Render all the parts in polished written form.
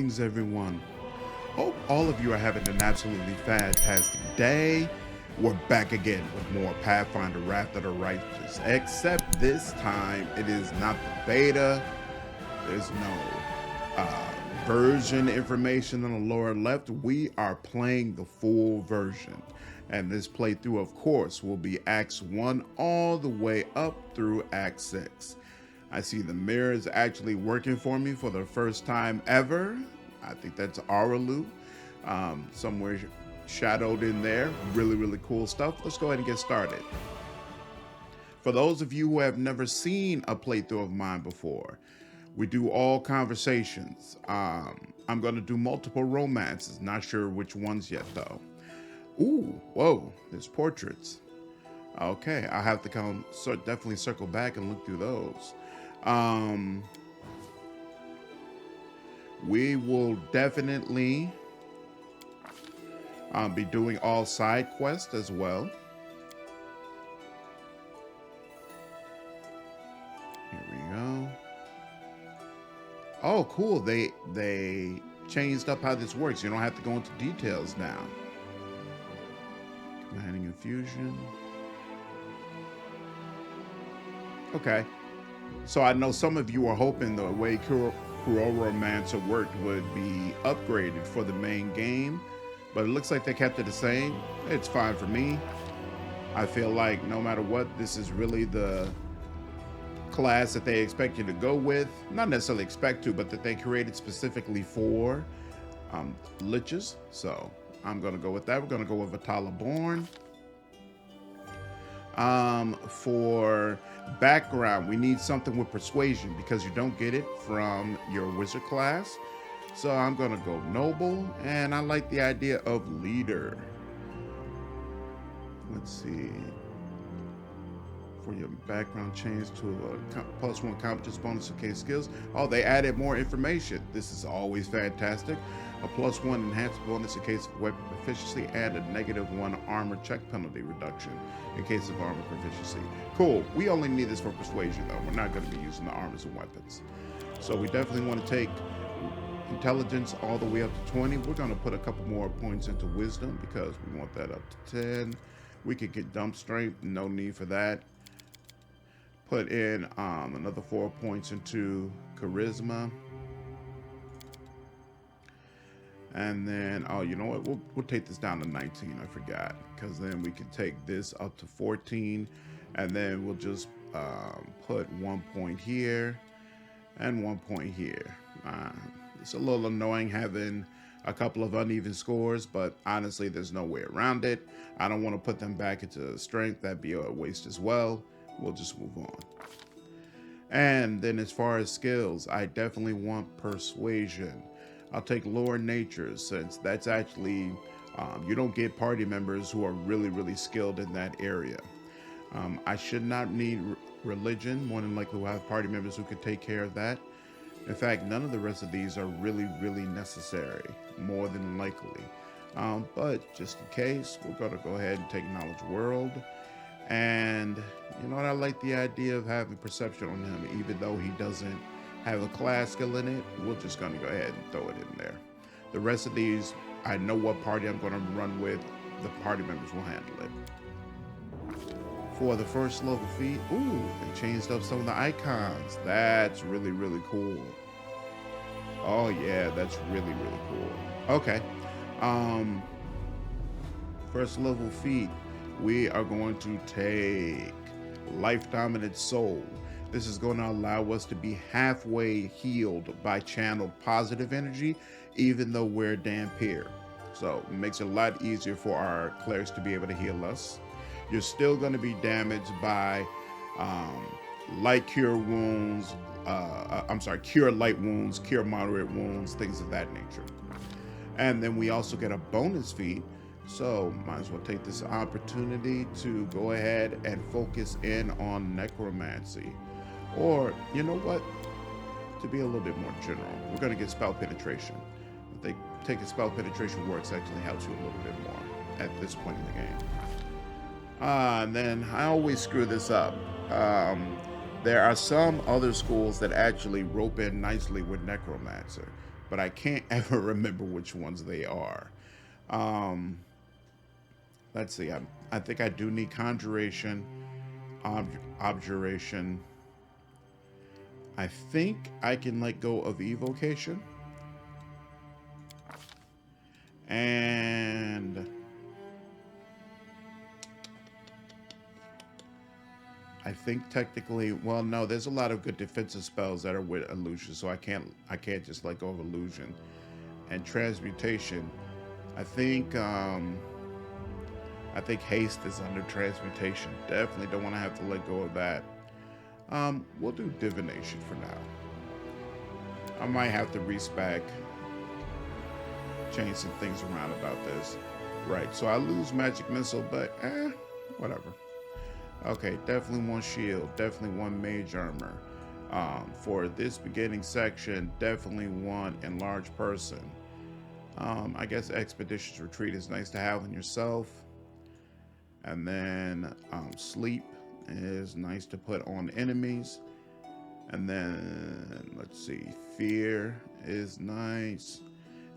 Greetings, everyone. Hope all of you are having an absolutely fantastic day. We're back again with more Pathfinder Wrath of the Righteous, except this time it is not the beta. There's no version information on the lower left. We are playing the full version. And this playthrough, of course, will be Acts 1 all the way up through Act 6. I see the mirrors actually working for me for the first time ever. I think that's Areelu, somewhere shadowed in there. Really, really cool stuff. Let's go ahead and get started. For those of you who have never seen a playthrough of mine before, we do all conversations. I'm going to do multiple romances. Not sure which ones yet, though. Ooh, whoa, there's portraits. Okay, I'll have to definitely circle back and look through those. We will definitely be doing all side quests as well. Here we go. Oh, cool. They changed up how this works. You don't have to go into details now. Commanding infusion. Okay. So I know some of you are hoping the way Cruoromancer worked would be upgraded for the main game, but it looks like they kept it the same. It's fine for me. I feel like no matter what, this is really the class that they expect you to go with. Not necessarily expect to, but that they created specifically for Liches. So I'm going to go with that. We're going to go with Vitala Born. For background, we need something with persuasion because you don't get it from your wizard class. So I'm gonna go noble, and I like the idea of leader. Let's see. For your background change to a +1 competence bonus to case skills. Oh, they added more information. This is always fantastic. A +1 enhanced bonus in case of weapon proficiency and a -1 armor check penalty reduction in case of armor proficiency. Cool. We only need this for persuasion, though. We're not going to be using the armors and weapons. So we definitely want to take intelligence all the way up to 20. We're going to put a couple more points into wisdom because we want that up to 10. We could get dump strength. No need for that. Put in another 4 points into charisma. And then, oh, you know what? We'll take this down to 19. I forgot, because then we can take this up to 14, and then we'll just put 1 point here and 1 point here. It's a little annoying having a couple of uneven scores, but honestly, there's no way around it. I don't want to put them back into strength. That'd be a waste as well. We'll just move on. And then as far as skills, I definitely want persuasion. I'll take lower nature, since that's actually, you don't get party members who are really, really skilled in that area. I should not need religion. More than likely we'll have party members who could take care of that. In fact, none of the rest of these are really, really necessary, more than likely. But just in case, we're going to go ahead and take Knowledge World. And you know what? I like the idea of having perception on him, even though he doesn't have a class skill in it. We're just going to go ahead and throw it in there. The rest of these, I know what party I'm going to run with. The party members will handle it. For the first level feat, ooh, they changed up some of the icons. That's really, really cool. Oh yeah, that's really, really cool. Okay. First level feat, we are going to take Life Dominant Soul. This is going to allow us to be halfway healed by channeled positive energy, even though we're Dhampir. So it makes it a lot easier for our clerics to be able to heal us. You're still going to be damaged by light cure wounds, cure light wounds, cure moderate wounds, things of that nature. And then we also get a bonus feat. So might as well take this opportunity to go ahead and focus in on necromancy. Or, you know what? To be a little bit more general, we're going to get spell penetration. I think taking spell penetration works actually helps you a little bit more at this point in the game. And then I always screw this up. There are some other schools that actually rope in nicely with necromancer. but I can't ever remember which ones they are. Let's see. I think I do need conjuration, abjuration. I think I can let go of evocation. And I think technically, well, no, there's a lot of good defensive spells that are with illusion, so I can't just let go of illusion. And transmutation, I think haste is under transmutation. Definitely don't want to have to let go of that. We'll do divination for now. I might have to respec, change some things around about this. Right, so I lose magic missile, but whatever. Okay, definitely one shield, definitely one mage armor. For this beginning section, definitely one enlarged person. I guess expeditious retreat is nice to have on yourself. And then sleep is nice to put on enemies. And then let's see, fear is nice.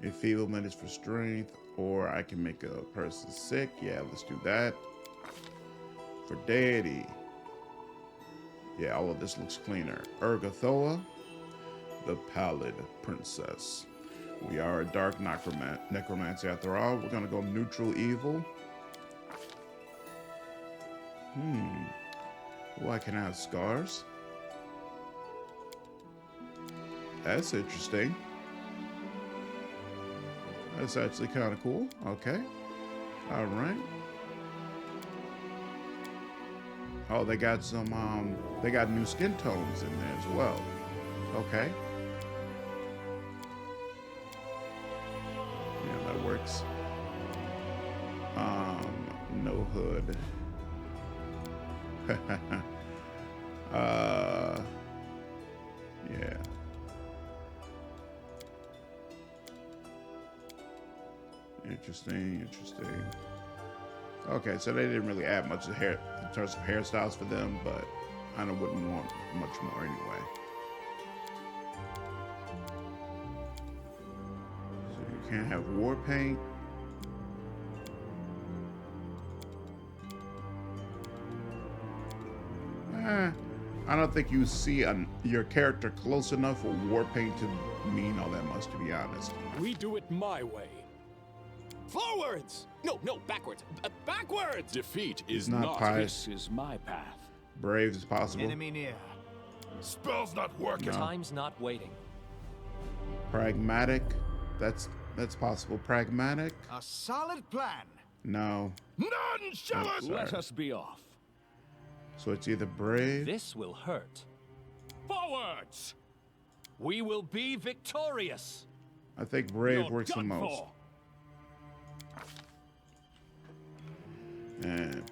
Enfeeblement is for strength, or I can make a person sick. Yeah, let's do that. For deity, yeah, all of this looks cleaner. Ergothoa, the Pallid Princess. We are a dark necromancer after all. We're gonna go neutral evil. Oh, I can have scars. That's interesting. That's actually kind of cool. Okay. All right. Oh, they got some, they got new skin tones in there as well. Okay. Yeah, that works. No hood. Yeah. Interesting. Okay, so they didn't really add much of hair in terms of hairstyles for them, but I wouldn't want much more anyway. So you can't have war paint. I don't think you see your character close enough for war paint to mean all that much, to be honest. We do it my way. Forwards! No, backwards. Backwards! Defeat is not pious. This is my path. Brave as possible. Enemy near. Spell's not working. No. Time's not waiting. Pragmatic. That's possible. Pragmatic. A solid plan. No. None shall Oh, us. sorry. Let us be off. So it's either brave. This will hurt. Forwards! We will be victorious. I think brave You're works the done most. for. And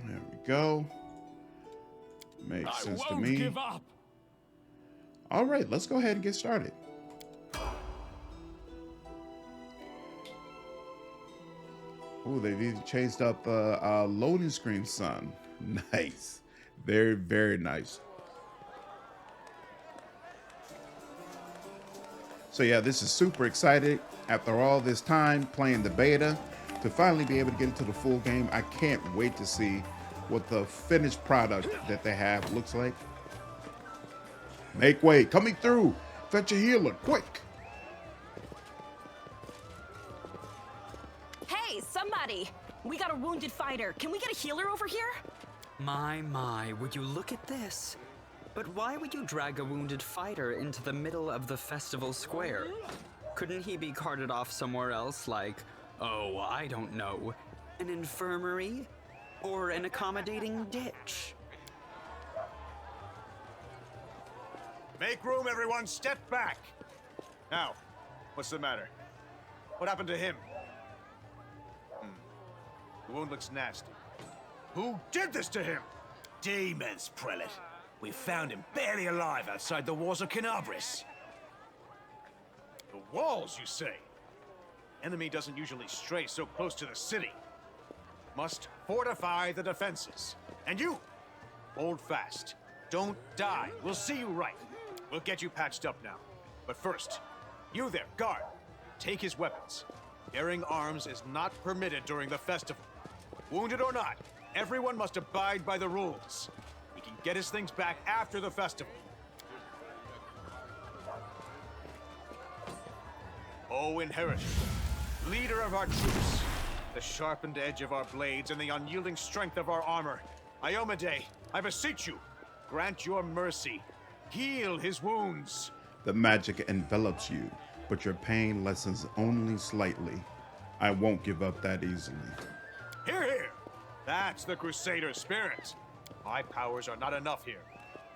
there we go. Makes sense to me. Give up. All right, let's go ahead and get started. Oh, they've even changed up loading screen, son. Nice. Very, very nice. So yeah, this is super excited. After all this time playing the beta, to finally be able to get into the full game, I can't wait to see what the finished product that they have looks like. Make way, coming through. Fetch a healer, quick. Hey, somebody! We got a wounded fighter. Can we get a healer over here? My, would you look at this? But why would you drag a wounded fighter into the middle of the festival square? Couldn't he be carted off somewhere else, like, oh, I don't know, an infirmary? Or an accommodating ditch? Make room, everyone. Step back. Now, what's the matter? What happened to him? The wound looks nasty. Who did this to him? Demons, Prelate. We found him barely alive outside the walls of Canabris. The walls, you say? Enemy doesn't usually stray so close to the city. Must fortify the defenses. And you, hold fast. Don't die. We'll see you right. We'll get you patched up now. But first, you there, guard. Take his weapons. Bearing arms is not permitted during the festival. Wounded or not, everyone must abide by the rules. He can get his things back after the festival. O Inheritor, leader of our troops, the sharpened edge of our blades and the unyielding strength of our armor, Iomade, I beseech you, grant your mercy. Heal his wounds. The magic envelops you, but your pain lessens only slightly. I won't give up that easily. Hear, hear! That's the Crusader spirit. My powers are not enough here.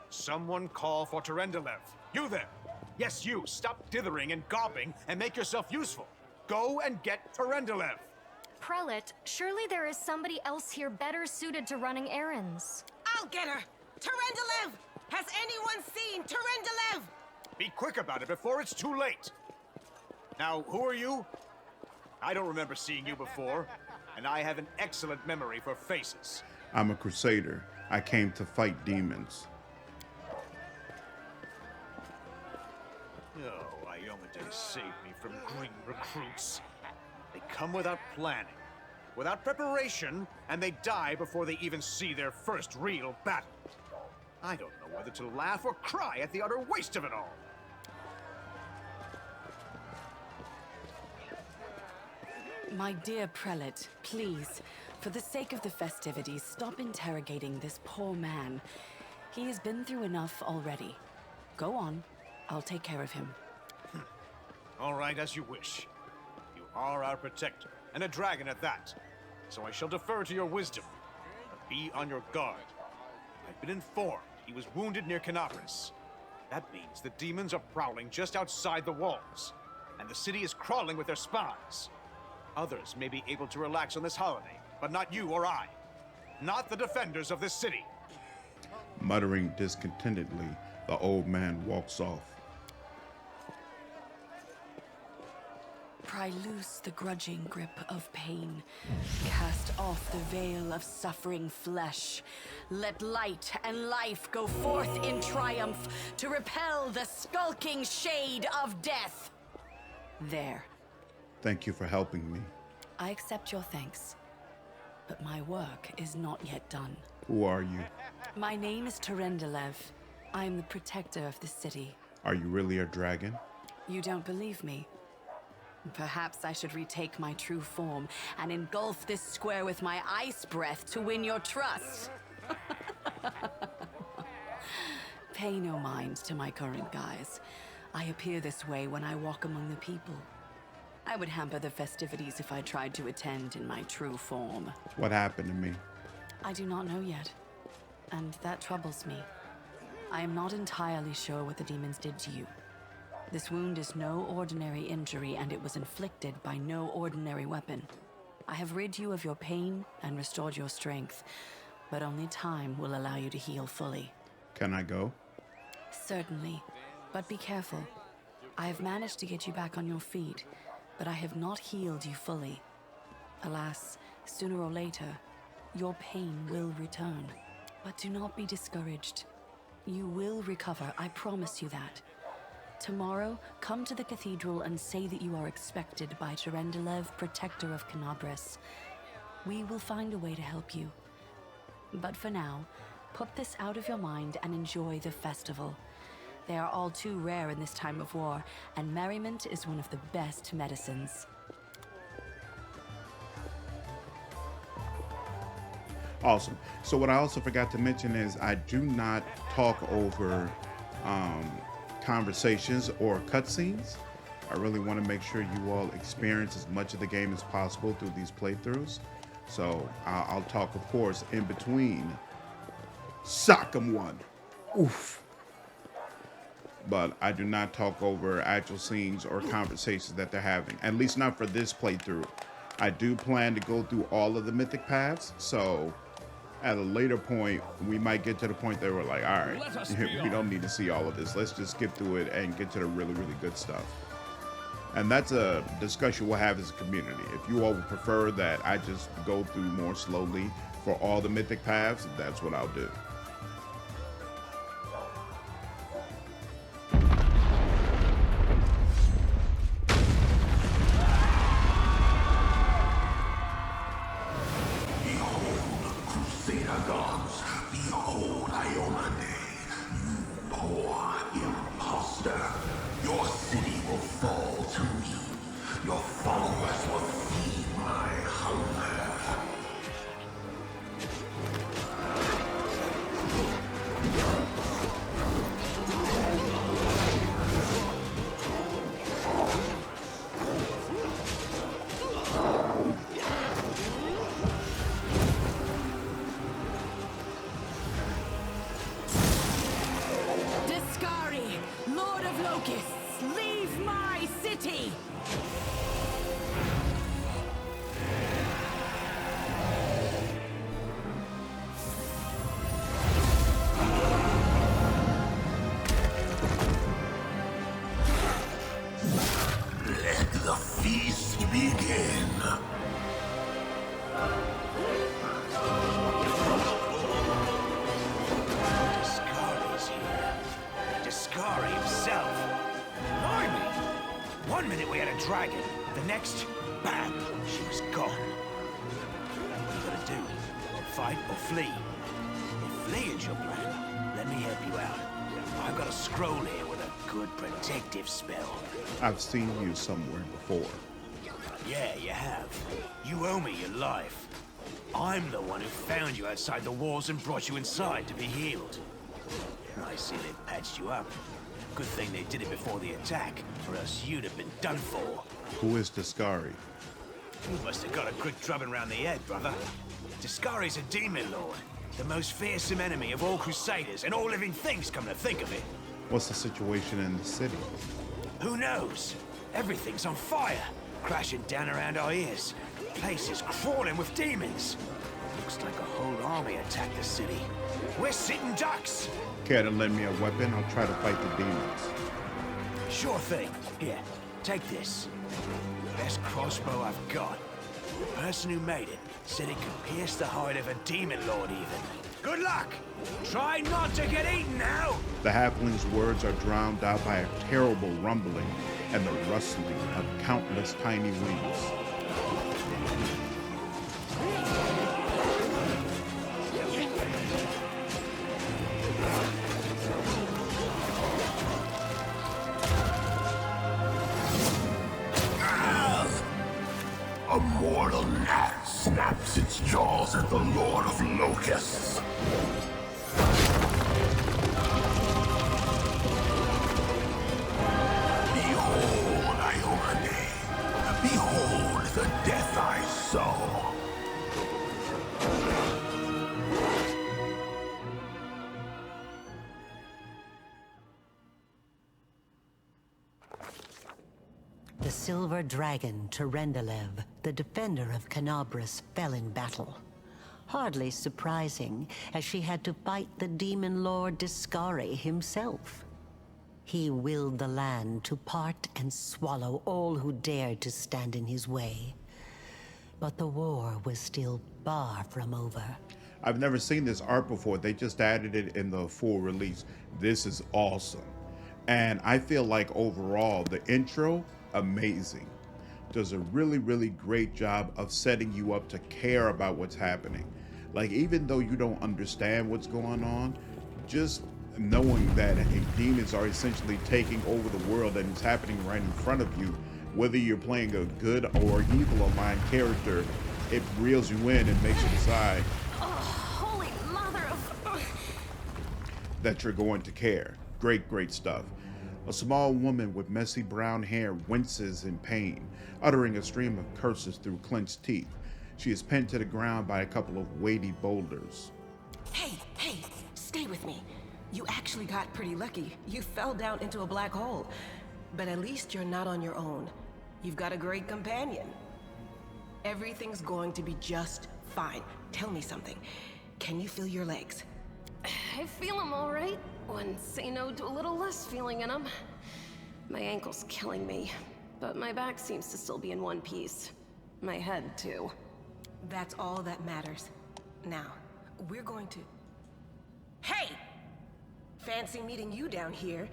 Someone call for Terendelev. You there! Yes, you! Stop dithering and gobbing and make yourself useful. Go and get Terendelev. Prelate, surely there is somebody else here better suited to running errands. I'll get her! Terendelev! Has anyone seen Terendelev? Be quick about it before it's too late. Now, who are you? I don't remember seeing you before, and I have an excellent memory for faces. I'm a Crusader. I came to fight demons. Oh, Iomade saved me from green recruits. They come without planning, without preparation, and they die before they even see their first real battle. I don't know whether to laugh or cry at the utter waste of it all. My dear prelate, please, for the sake of the festivities, stop interrogating this poor man. He has been through enough already. Go on. I'll take care of him. All right, as you wish. You are our protector, and a dragon at that. So I shall defer to your wisdom. But be on your guard. I've been informed he was wounded near Canabris. That means the demons are prowling just outside the walls, and the city is crawling with their spies. Others may be able to relax on this holiday, but not you or I. Not the defenders of this city. Muttering discontentedly, the old man walks off. Pry loose the grudging grip of pain. Cast off the veil of suffering flesh. Let light and life go forth in triumph to repel the skulking shade of death. There. Thank you for helping me. I accept your thanks. But my work is not yet done. Who are you? My name is Terendelev. I am the protector of the city. Are you really a dragon? You don't believe me? Perhaps I should retake my true form and engulf this square with my ice breath to win your trust. Pay no mind to my current guise. I appear this way when I walk among the people. I would hamper the festivities if I tried to attend in my true form. What happened to me? I do not know yet, and that troubles me. I am not entirely sure what the demons did to you. This wound is no ordinary injury, and it was inflicted by no ordinary weapon. I have rid you of your pain and restored your strength, but only time will allow you to heal fully. Can I go? Certainly, but be careful. I have managed to get you back on your feet, but I have not healed you fully. Alas, sooner or later, your pain will return. But do not be discouraged. You will recover, I promise you that. Tomorrow, come to the cathedral and say that you are expected by Terendelev, protector of Canabris. We will find a way to help you. But for now, put this out of your mind and enjoy the festival. They are all too rare in this time of war, and merriment is one of the best medicines. Awesome. So what I also forgot to mention is I do not talk over conversations or cutscenes. I really want to make sure you all experience as much of the game as possible through these playthroughs. So I'll talk, of course, in between. Sock 'em one. Oof. But I do not talk over actual scenes or conversations that they're having, at least not for this playthrough. I do plan to go through all of the mythic paths, so at a later point, we might get to the point that we're like, all right, we don't need to see all of this. Let's just skip through it and get to the really, really good stuff. And that's a discussion we'll have as a community. If you all would prefer that I just go through more slowly for all the mythic paths, that's what I'll do. Deskari, Lord of Locusts, leave my city! Let the feast begin. Deskari's here. Deskari himself. Blimey! One minute we had a dragon, the next, bam, she was gone. What are you gonna do? Fight or flee? If flee is your plan, let me help you out. I've got a scroll here with a good protective spell. I've seen you somewhere before. Yeah, you have. You owe me your life. I'm the one who found you outside the walls and brought you inside to be healed. I see they've patched you up. Good thing they did it before the attack, or else you'd have been done for. Who is Deskari? You must have got a good drubbing round the head, brother. Deskari's a demon lord, the most fearsome enemy of all Crusaders and all living things, come to think of it. What's the situation in the city? Who knows? Everything's on fire, crashing down around our ears. Place is crawling with demons. Looks like a whole army attacked the city. We're sitting ducks. Care to lend me a weapon? I'll try to fight the demons. Sure thing. Here, take this. Best crossbow I've got. The person who made it said it could pierce the hide of a demon lord even. Good luck! Try not to get eaten now! The halfling's words are drowned out by a terrible rumbling and the rustling of countless tiny wings. A mortal gnat snaps its jaws at the Lord of Locusts. Behold, Ione. Behold the death I sow. The silver dragon, Terendelev, the defender of Canabras, fell in battle. Hardly surprising, as she had to fight the Demon Lord Deskari himself. He willed the land to part and swallow all who dared to stand in his way. But the war was still far from over. I've never seen this art before. They just added it in the full release. This is awesome. And I feel like overall, the intro, amazing. Does a really, really great job of setting you up to care about what's happening. Like, even though you don't understand what's going on, just knowing that demons are essentially taking over the world and it's happening right in front of you, whether you're playing a good or evil aligned character, it reels you in and makes you decide Holy mother of... that you're going to care. Great, great stuff. A small woman with messy brown hair winces in pain, uttering a stream of curses through clenched teeth. She is pinned to the ground by a couple of weighty boulders. Hey, stay with me. You actually got pretty lucky. You fell down into a black hole. But at least you're not on your own. You've got a great companion. Everything's going to be just fine. Tell me something. Can you feel your legs? I feel them all right. Wouldn't say no to a little less feeling in them. My ankle's killing me. but my back seems to still be in one piece. My head, too. That's all that matters. Now, we're going to... Hey! Fancy meeting you down here.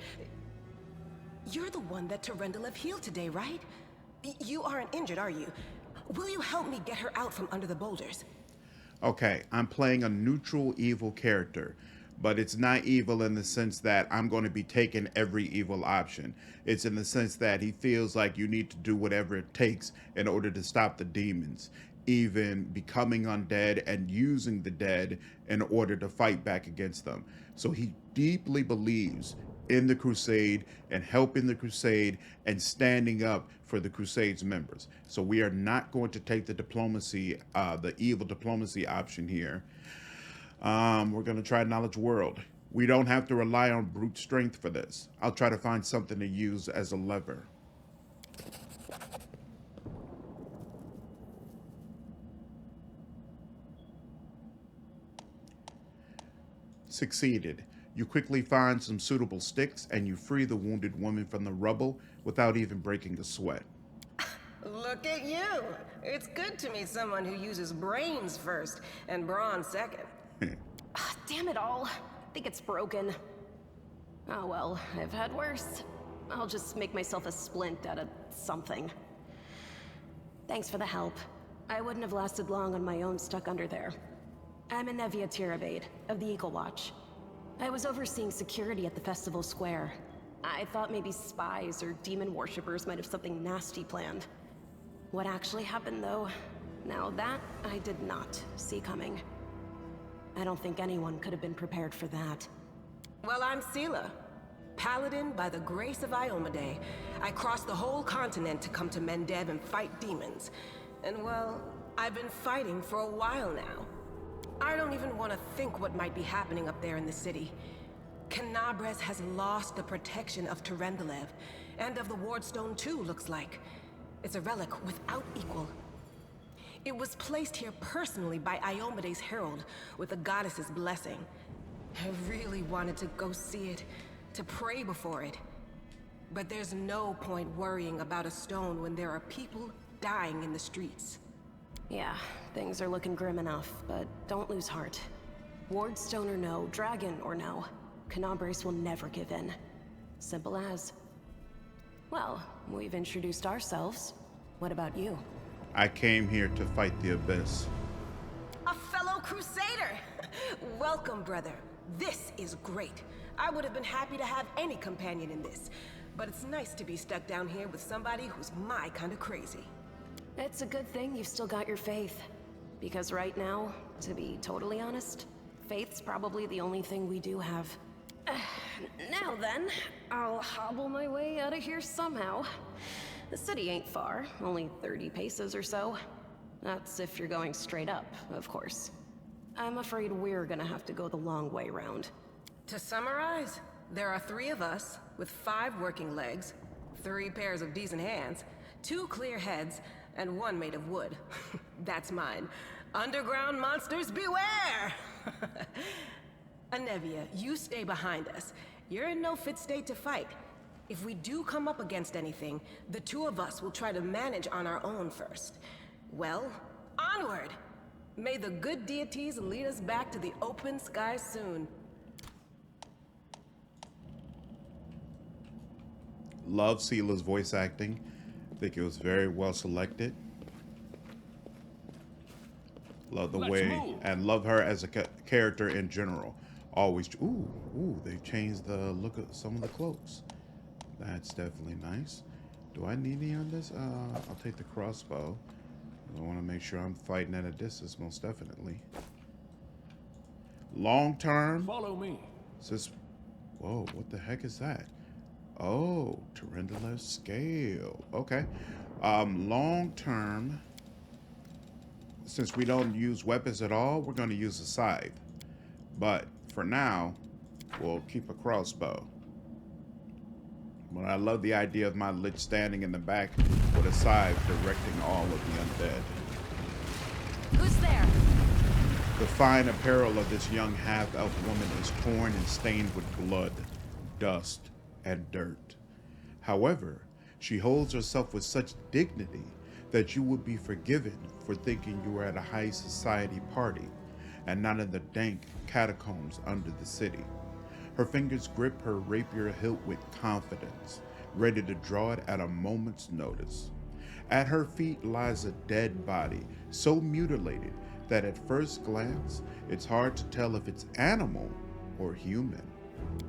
You're the one that Terendelev healed today, right? You aren't injured, are you? Will you help me get her out from under the boulders? Okay, I'm playing a neutral evil character, but it's not evil in the sense that I'm going to be taking every evil option. It's in the sense that he feels like you need to do whatever it takes in order to stop the demons, even becoming undead and using the dead in order to fight back against them. So he deeply believes in the Crusade and helping the Crusade and standing up for the Crusade's members. So we are not going to take the diplomacy, the evil diplomacy option here. We're going to try Knowledge World. We don't have to rely on brute strength for this. I'll try to find something to use as a lever. Succeeded. You quickly find some suitable sticks and you free the wounded woman from the rubble without even breaking a sweat. Look at you! It's good to meet someone who uses brains first and brawn second. Damn it all. I think it's broken. Oh well, I've had worse. I'll just make myself a splint out of something. Thanks for the help. I wouldn't have lasted long on my own stuck under there. I'm Anevia Tirabade, of the Eagle Watch. I was overseeing security at the festival square. I thought maybe spies or demon worshippers might have something nasty planned. What actually happened, though, now that I did not see coming. I don't think anyone could have been prepared for that. Well, I'm Seelah, paladin by the grace of Iomedae. I crossed the whole continent to come to Mendev and fight demons. And well, I've been fighting for a while now. I don't even want to think what might be happening up there in the city. Canabres has lost the protection of Terendelev, and of the Wardstone too, looks like. It's a relic without equal. It was placed here personally by Iomedae's herald, with the goddess's blessing. I really wanted to go see it, to pray before it. But there's no point worrying about a stone when there are people dying in the streets. Yeah, things are looking grim enough, but don't lose heart. Wardstone or no, dragon or no, Canabres will never give in. Simple as. Well, we've introduced ourselves. What about you? I came here to fight the Abyss. A fellow Crusader! Welcome, brother. This is great. I would have been happy to have any companion in this, but it's nice to be stuck down here with somebody who's my kind of crazy. It's a good thing you've still got your faith. Because right now, to be totally honest, faith's probably the only thing we do have. Now then, I'll hobble my way out of here somehow. The city ain't far, only 30 paces or so. That's if you're going straight up, of course. I'm afraid we're gonna have to go the long way round. To summarize, there are 3 of us, with 5 working legs, 3 pairs of decent hands, 2 clear heads, and 1 made of wood. That's mine. Underground monsters beware! Anevia, you stay behind us. You're in no fit state to fight. If we do come up against anything, the 2 of us will try to manage on our own first. Well, onward! May the good deities lead us back to the open sky soon. Love Seelah's voice acting. I think it was very well selected. Love the way, and love her as a character in general. Always, ooh, they've changed the look of some of the cloaks. That's definitely nice. Do I need any on this? I'll take the crossbow. I want to make sure I'm fighting at a distance, most definitely. Long term. Follow me. Says, whoa, what the heck is that? Oh, Terendelev scale. Okay. Long term, since we don't use weapons at all, we're going to use a scythe. But for now, we'll keep a crossbow. But I love the idea of my Lich standing in the back with a scythe directing all of the undead. Who's there? The fine apparel of this young half-elf woman is torn and stained with blood, dust, and dirt. However, She holds herself with such dignity that you would be forgiven for thinking you were at a high society party and not in the dank catacombs under the city. Her fingers grip her rapier hilt with confidence, ready to draw it at a moment's notice. At her feet lies a dead body, so mutilated that at first glance, it's hard to tell if it's animal or human.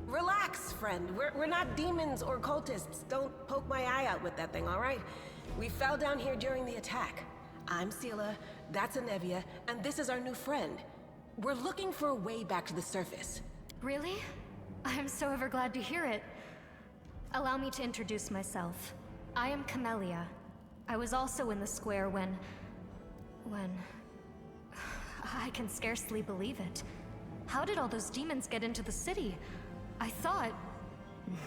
Relax, friend. We're not demons or cultists. Don't poke my eye out with that thing, all right? We fell down here during the attack. I'm Seelah, that's Anevia, and this is our new friend. We're looking for a way back to the surface. Really? I'm so ever glad to hear it. Allow me to introduce myself. I am Camellia. I was also in the square when... I can scarcely believe it. How did all those demons get into the city? I thought,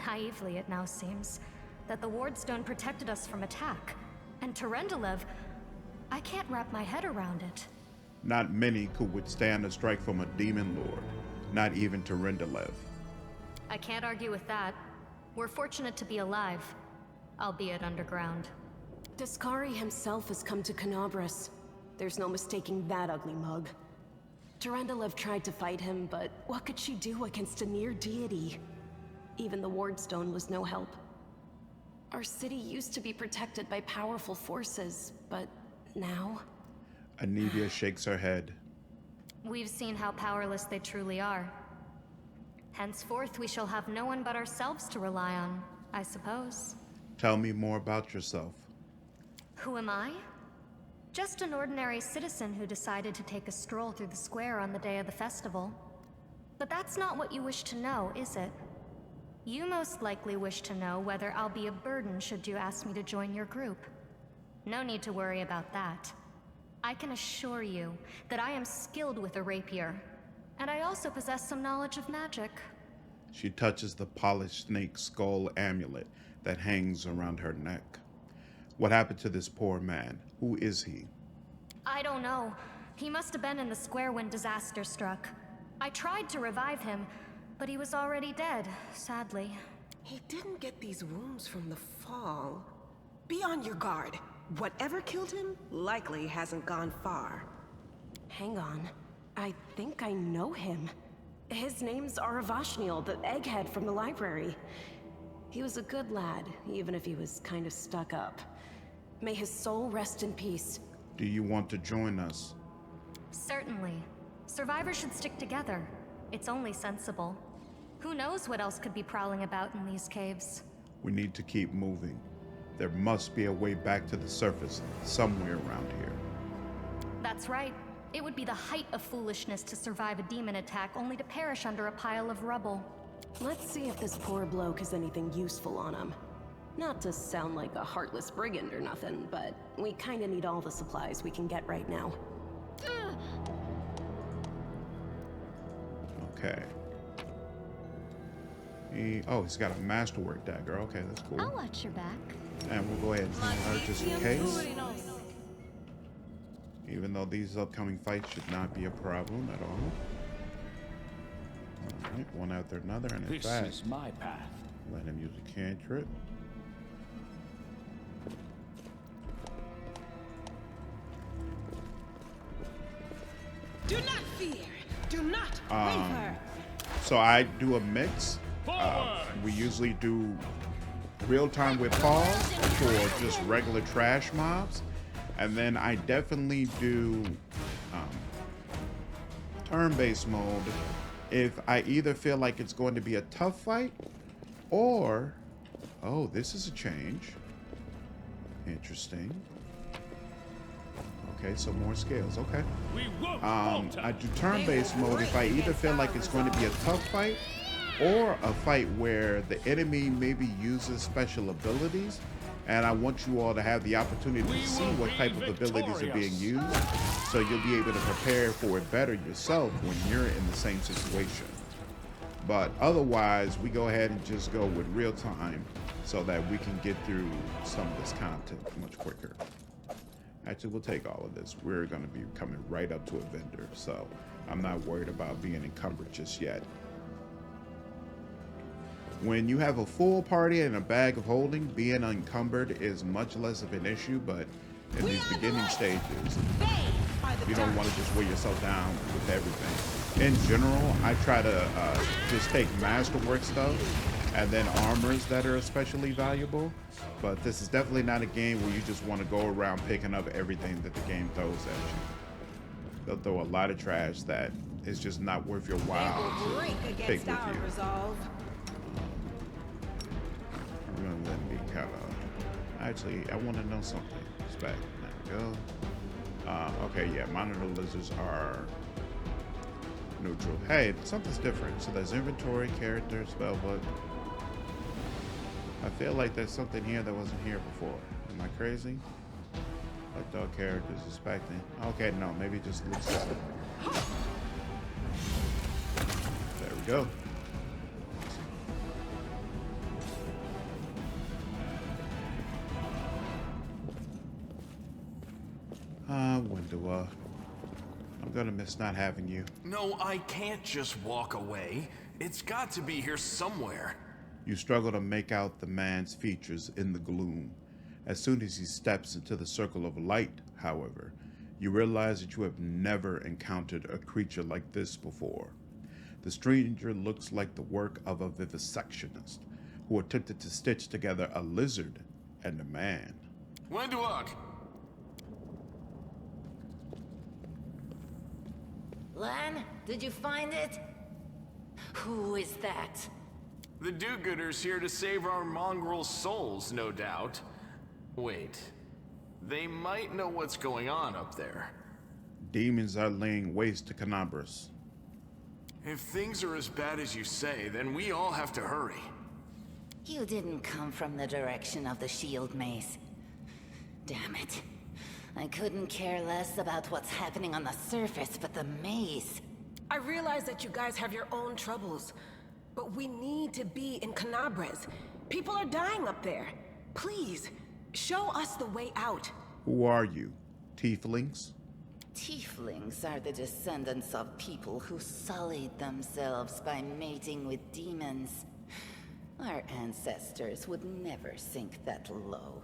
naively it now seems, that the Wardstone protected us from attack. And Terendelev, I can't wrap my head around it. Not many could withstand a strike from a demon lord, not even Terendelev. I can't argue with that. We're fortunate to be alive, albeit underground. Deskari himself has come to Canabras. There's no mistaking that ugly mug. Terendelev tried to fight him, but what could she do against a near deity? Even the Wardstone was no help. Our city used to be protected by powerful forces, but now... Anevia shakes her head. We've seen how powerless they truly are. Henceforth, we shall have no one but ourselves to rely on, I suppose. Tell me more about yourself. Who am I? Just an ordinary citizen who decided to take a stroll through the square on the day of the festival. But that's not what you wish to know, is it? You most likely wish to know whether I'll be a burden should you ask me to join your group. No need to worry about that. I can assure you that I am skilled with a rapier, and I also possess some knowledge of magic. She touches the polished snake skull amulet that hangs around her neck. What happened to this poor man? Who is he? I don't know. He must have been in the square when disaster struck. I tried to revive him, but he was already dead, sadly. He didn't get these wounds from the fall. Be on your guard. Whatever killed him likely hasn't gone far. Hang on. I think I know him. His name's Aravashniel, the egghead from the library. He was a good lad, even if he was kind of stuck up. May his soul rest in peace. Do you want to join us? Certainly. Survivors should stick together. It's only sensible. Who knows what else could be prowling about in these caves? We need to keep moving. There must be a way back to the surface, somewhere around here. That's right. It would be the height of foolishness to survive a demon attack only to perish under a pile of rubble. Let's see if this poor bloke has anything useful on him. Not to sound like a heartless brigand or nothing, but we kinda need all the supplies we can get right now. Okay. He's got a masterwork dagger. Okay, that's cool. I'll watch your back. And we'll go ahead and heal her just in case. Even though these upcoming fights should not be a problem at all. Alright, one after another, and in fact, this is my path. Let him use a cantrip. Do not fear. Do not waver. So I do a mix. We usually do real-time with pause for just regular trash mobs. And then I definitely do turn-based mode if I either feel like it's going to be a tough fight or... Oh, this is a change. Interesting. Okay, so more scales. Okay. I do turn-based mode if I either feel like it's going to be a tough fight or a fight where the enemy maybe uses special abilities, and I want you all to have the opportunity to see what type of abilities are being used, so you'll be able to prepare for it better yourself when you're in the same situation. But otherwise, we go ahead and just go with real time so that we can get through some of this content much quicker. Actually, we'll take all of this. We're going to be coming right up to a vendor, so I'm not worried about being encumbered just yet. When you have a full party and a bag of holding, being encumbered is much less of an issue, but in these beginning stages, you don't want to just weigh yourself down with everything. In general, I try to just take masterwork stuff and then armors that are especially valuable, but this is definitely not a game where you just want to go around picking up everything that the game throws at you. They'll throw a lot of trash that is just not worth your while to take with you. Resolve. I'm gonna let me kind of. Actually, I want to know something. It's back. There we go. Okay, yeah, monitor lizards are neutral. Hey, something's different. So there's inventory, character, spellbook. I feel like there's something here that wasn't here before. Am I crazy? Like dog characters expecting. Okay, no, maybe just loot system. There we go. Wenduag. I'm gonna miss not having you. No, I can't just walk away. It's got to be here somewhere. You struggle to make out the man's features in the gloom. As soon as he steps into the circle of light, however, you realize that you have never encountered a creature like this before. The stranger looks like the work of a vivisectionist who attempted to stitch together a lizard and a man. Wenduag! Lann, did you find it? Who is that? The do-gooders here to save our mongrel souls, no doubt. Wait, they might know what's going on up there. Demons are laying waste to Canabras. If things are as bad as you say, then we all have to hurry. You didn't come from the direction of the shield maze. Damn it. I couldn't care less about what's happening on the surface, but the maze. I realize that you guys have your own troubles, but we need to be in Canabras. People are dying up there. Please, show us the way out. Who are you? Tieflings? Tieflings are the descendants of people who sullied themselves by mating with demons. Our ancestors would never sink that low.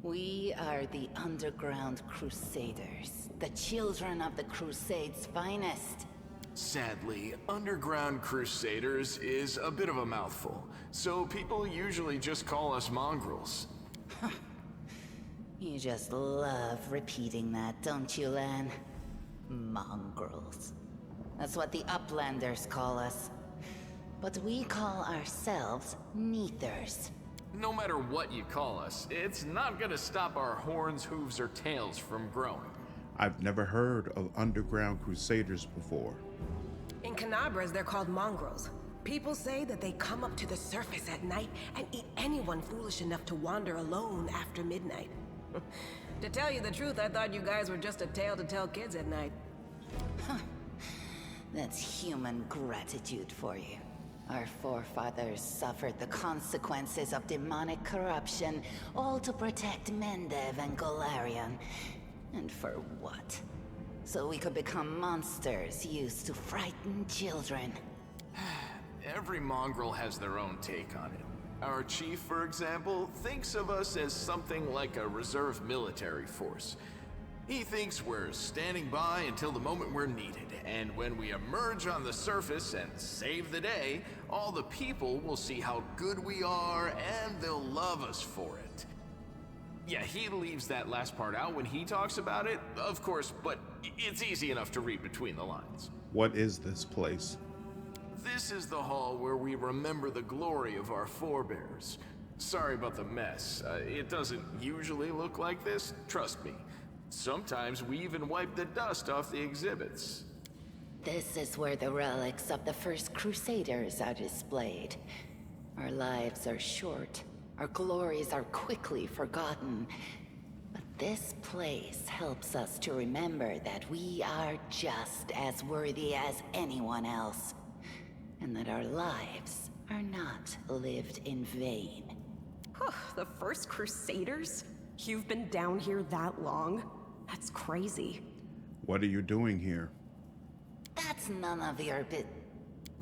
We are the underground crusaders, the children of the Crusade's finest. Sadly, underground crusaders is a bit of a mouthful, so people usually just call us mongrels. You just love repeating that, don't you, Lann? Mongrels. That's what the Uplanders call us. But we call ourselves Neathers. No matter what you call us, it's not gonna stop our horns, hooves, or tails from growing. I've never heard of underground crusaders before. In Canabras, they're called mongrels. People say that they come up to the surface at night and eat anyone foolish enough to wander alone after midnight. To tell you the truth, I thought you guys were just a tale to tell kids at night. That's human gratitude for you. Our forefathers suffered the consequences of demonic corruption, all to protect Mendev and Golarion. And for what? So we could become monsters used to frighten children. Every mongrel has their own take on it. Our chief, for example, thinks of us as something like a reserve military force. He thinks we're standing by until the moment we're needed, and when we emerge on the surface and save the day, all the people will see how good we are, and they'll love us for it. Yeah, he leaves that last part out when he talks about it, of course, but it's easy enough to read between the lines. What is this place? This is the hall where we remember the glory of our forebears. Sorry about the mess. It doesn't usually look like this, trust me. Sometimes we even wipe the dust off the exhibits. This is where the relics of the first Crusaders are displayed. Our lives are short. Our glories are quickly forgotten. But this place helps us to remember that we are just as worthy as anyone else. And that our lives are not lived in vain. The first Crusaders? You've been down here that long? That's crazy. What are you doing here? That's none of your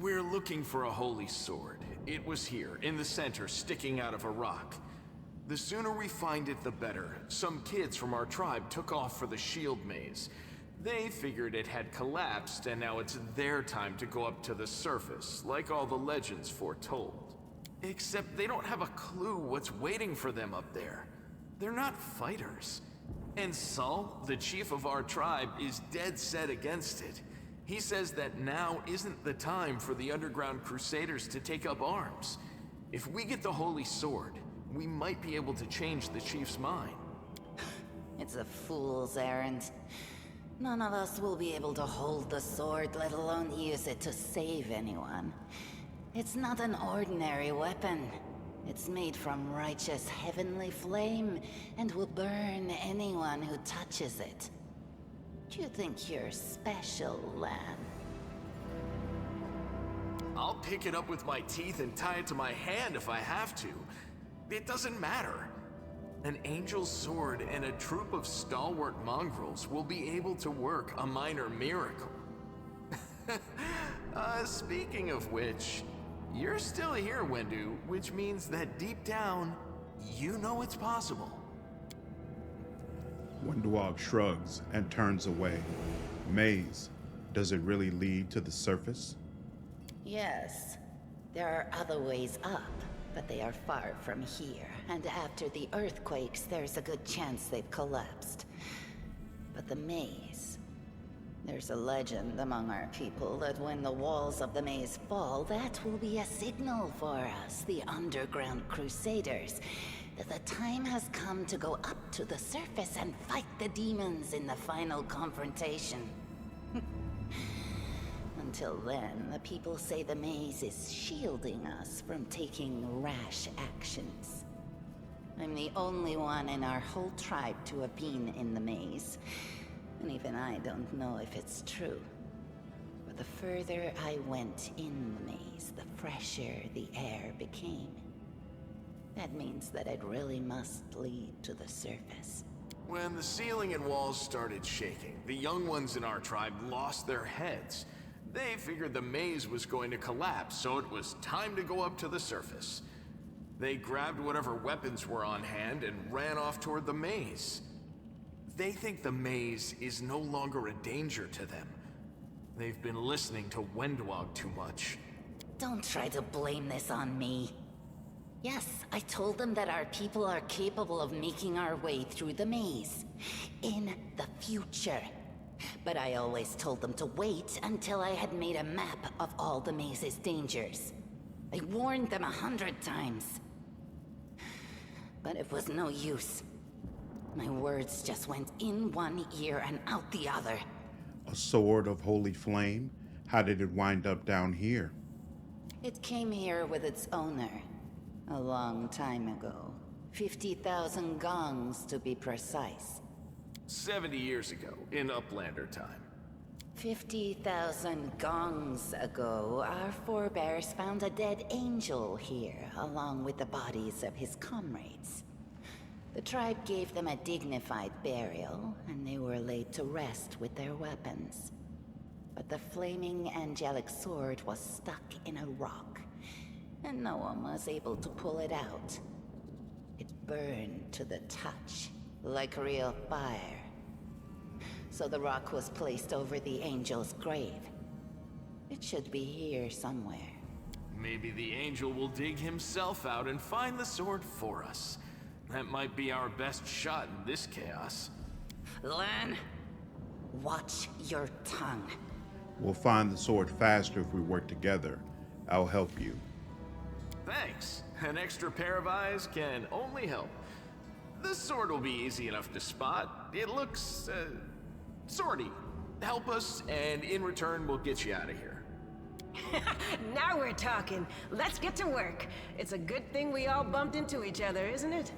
We're looking for a holy sword. It was here, in the center, sticking out of a rock. The sooner we find it, the better. Some kids from our tribe took off for the shield maze. They figured it had collapsed, and now it's their time to go up to the surface, like all the legends foretold. Except they don't have a clue what's waiting for them up there. They're not fighters. And Sull, the chief of our tribe, is dead set against it. He says that now isn't the time for the underground crusaders to take up arms. If we get the holy sword, we might be able to change the chief's mind. It's a fool's errand. None of us will be able to hold the sword, let alone use it to save anyone. It's not an ordinary weapon. It's made from righteous heavenly flame and will burn anyone who touches it. Do you think you're special, Lann? I'll pick it up with my teeth and tie it to my hand if I have to. It doesn't matter. An angel's sword and a troop of stalwart mongrels will be able to work a minor miracle. Speaking of which, you're still here, Wendu, which means that deep down, you know it's possible. Wenduag shrugs and turns away. Maze, does it really lead to the surface? Yes. There are other ways up, but they are far from here. And after the earthquakes, there's a good chance they've collapsed. But the maze... There's a legend among our people that when the walls of the maze fall, that will be a signal for us, the underground crusaders, that the time has come to go up to the surface and fight the demons in the final confrontation. Until then, the people say the maze is shielding us from taking rash actions. I'm the only one in our whole tribe to have been in the maze, and even I don't know if it's true. But the further I went in the maze, the fresher the air became. That means that it really must lead to the surface. When the ceiling and walls started shaking, the young ones in our tribe lost their heads. They figured the maze was going to collapse, so it was time to go up to the surface. They grabbed whatever weapons were on hand and ran off toward the maze. They think the maze is no longer a danger to them. They've been listening to Wenduag too much. Don't try to blame this on me. Yes, I told them that our people are capable of making our way through the maze. In the future. But I always told them to wait until I had made a map of all the maze's dangers. I warned them 100 times. But it was no use. My words just went in one ear and out the other. A sword of holy flame? How did it wind up down here? It came here with its owner. A long time ago. 50,000 gongs to be precise. 70 years ago, in Uplander time. 50,000 gongs ago, our forebears found a dead angel here, along with the bodies of his comrades. The tribe gave them a dignified burial, and they were laid to rest with their weapons. But the flaming angelic sword was stuck in a rock, and no one was able to pull it out. It burned to the touch, like real fire. So the rock was placed over the angel's grave. It should be here somewhere. Maybe the angel will dig himself out and find the sword for us. That might be our best shot in this chaos. Lann, watch your tongue. We'll find the sword faster if we work together. I'll help you. Thanks. An extra pair of eyes can only help. The sword will be easy enough to spot. It looks, sorty. Help us, and in return, we'll get you out of here. Now we're talking. Let's get to work. It's a good thing we all bumped into each other, isn't it?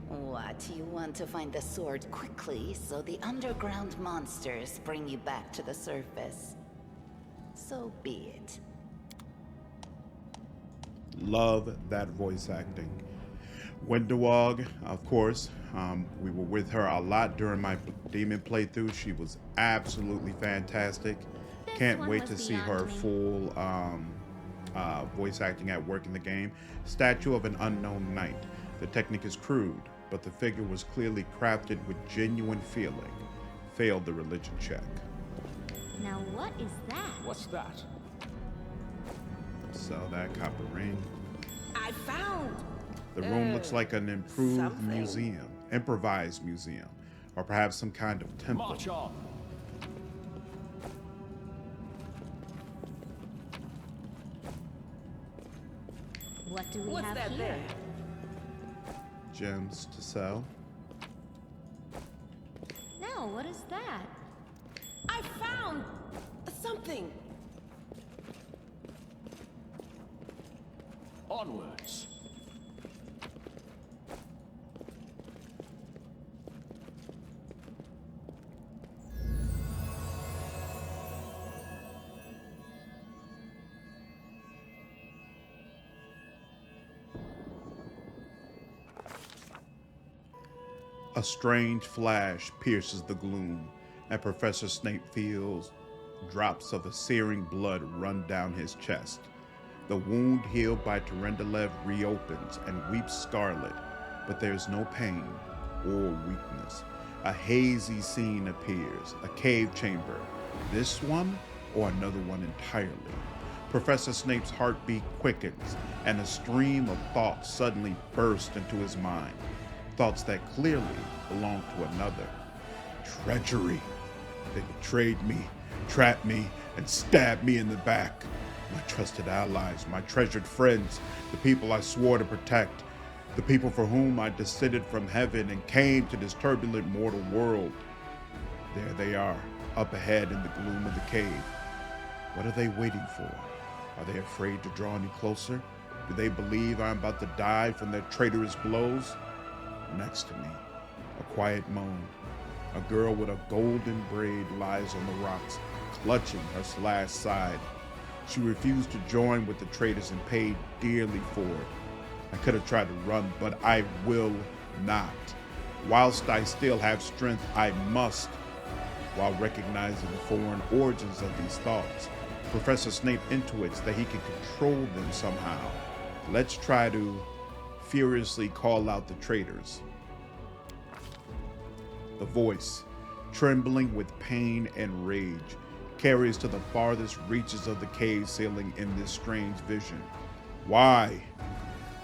What, you want to find the sword quickly so the underground monsters bring you back to the surface? So be it. Love that voice acting. Wenduag, of course, we were with her a lot during my demon playthrough. She was absolutely fantastic. Can't wait to see her full voice acting at work in the game. Statue of an unknown knight. The technique is crude, but the figure was clearly crafted with genuine feeling. Failed the religion check. Now what is that? What's that? Sell that copper ring. I found. The room looks like an improved something. museum, improvised museum, or perhaps some kind of temple. March on. What do we What's have that here? there? Gems to sell. No, what is that? I found something. Onwards. A strange flash pierces the gloom, and Professor Snape feels drops of a searing blood run down his chest. The wound healed by Tyrendelev reopens and weeps scarlet, but there's no pain or weakness. A hazy scene appears, a cave chamber. This one or another one entirely. Professor Snape's heartbeat quickens, and a stream of thoughts suddenly burst into his mind. Thoughts that clearly belong to another. Treachery. They betrayed me, trapped me, and stabbed me in the back. My trusted allies, my treasured friends, the people I swore to protect, the people for whom I descended from heaven and came to this turbulent mortal world. There they are, up ahead in the gloom of the cave. What are they waiting for? Are they afraid to draw any closer? Do they believe I'm about to die from their traitorous blows? Next to me, a quiet moan. A girl with a golden braid lies on the rocks, clutching her slashed side. She refused to join with the traitors and paid dearly for it. I could have tried to run, but I will not. Whilst I still have strength, I must. While recognizing the foreign origins of these thoughts, Professor Snape intuits that he can control them somehow. Let's try to furiously call out the traitors. The voice, trembling with pain and rage, carries to the farthest reaches of the cave ceiling in this strange vision. Why?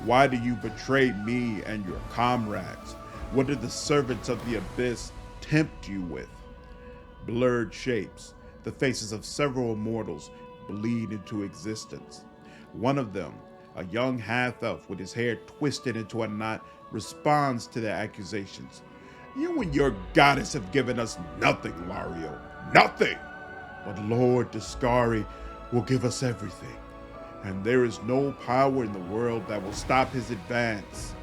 Why do you betray me and your comrades? What did the servants of the abyss tempt you with? Blurred shapes, the faces of several mortals, bleed into existence. One of them, a young half-elf with his hair twisted into a knot, responds to their accusations. You and your goddess have given us nothing, Lariel. Nothing! But Lord Deskari will give us everything. And there is no power in the world that will stop his advance.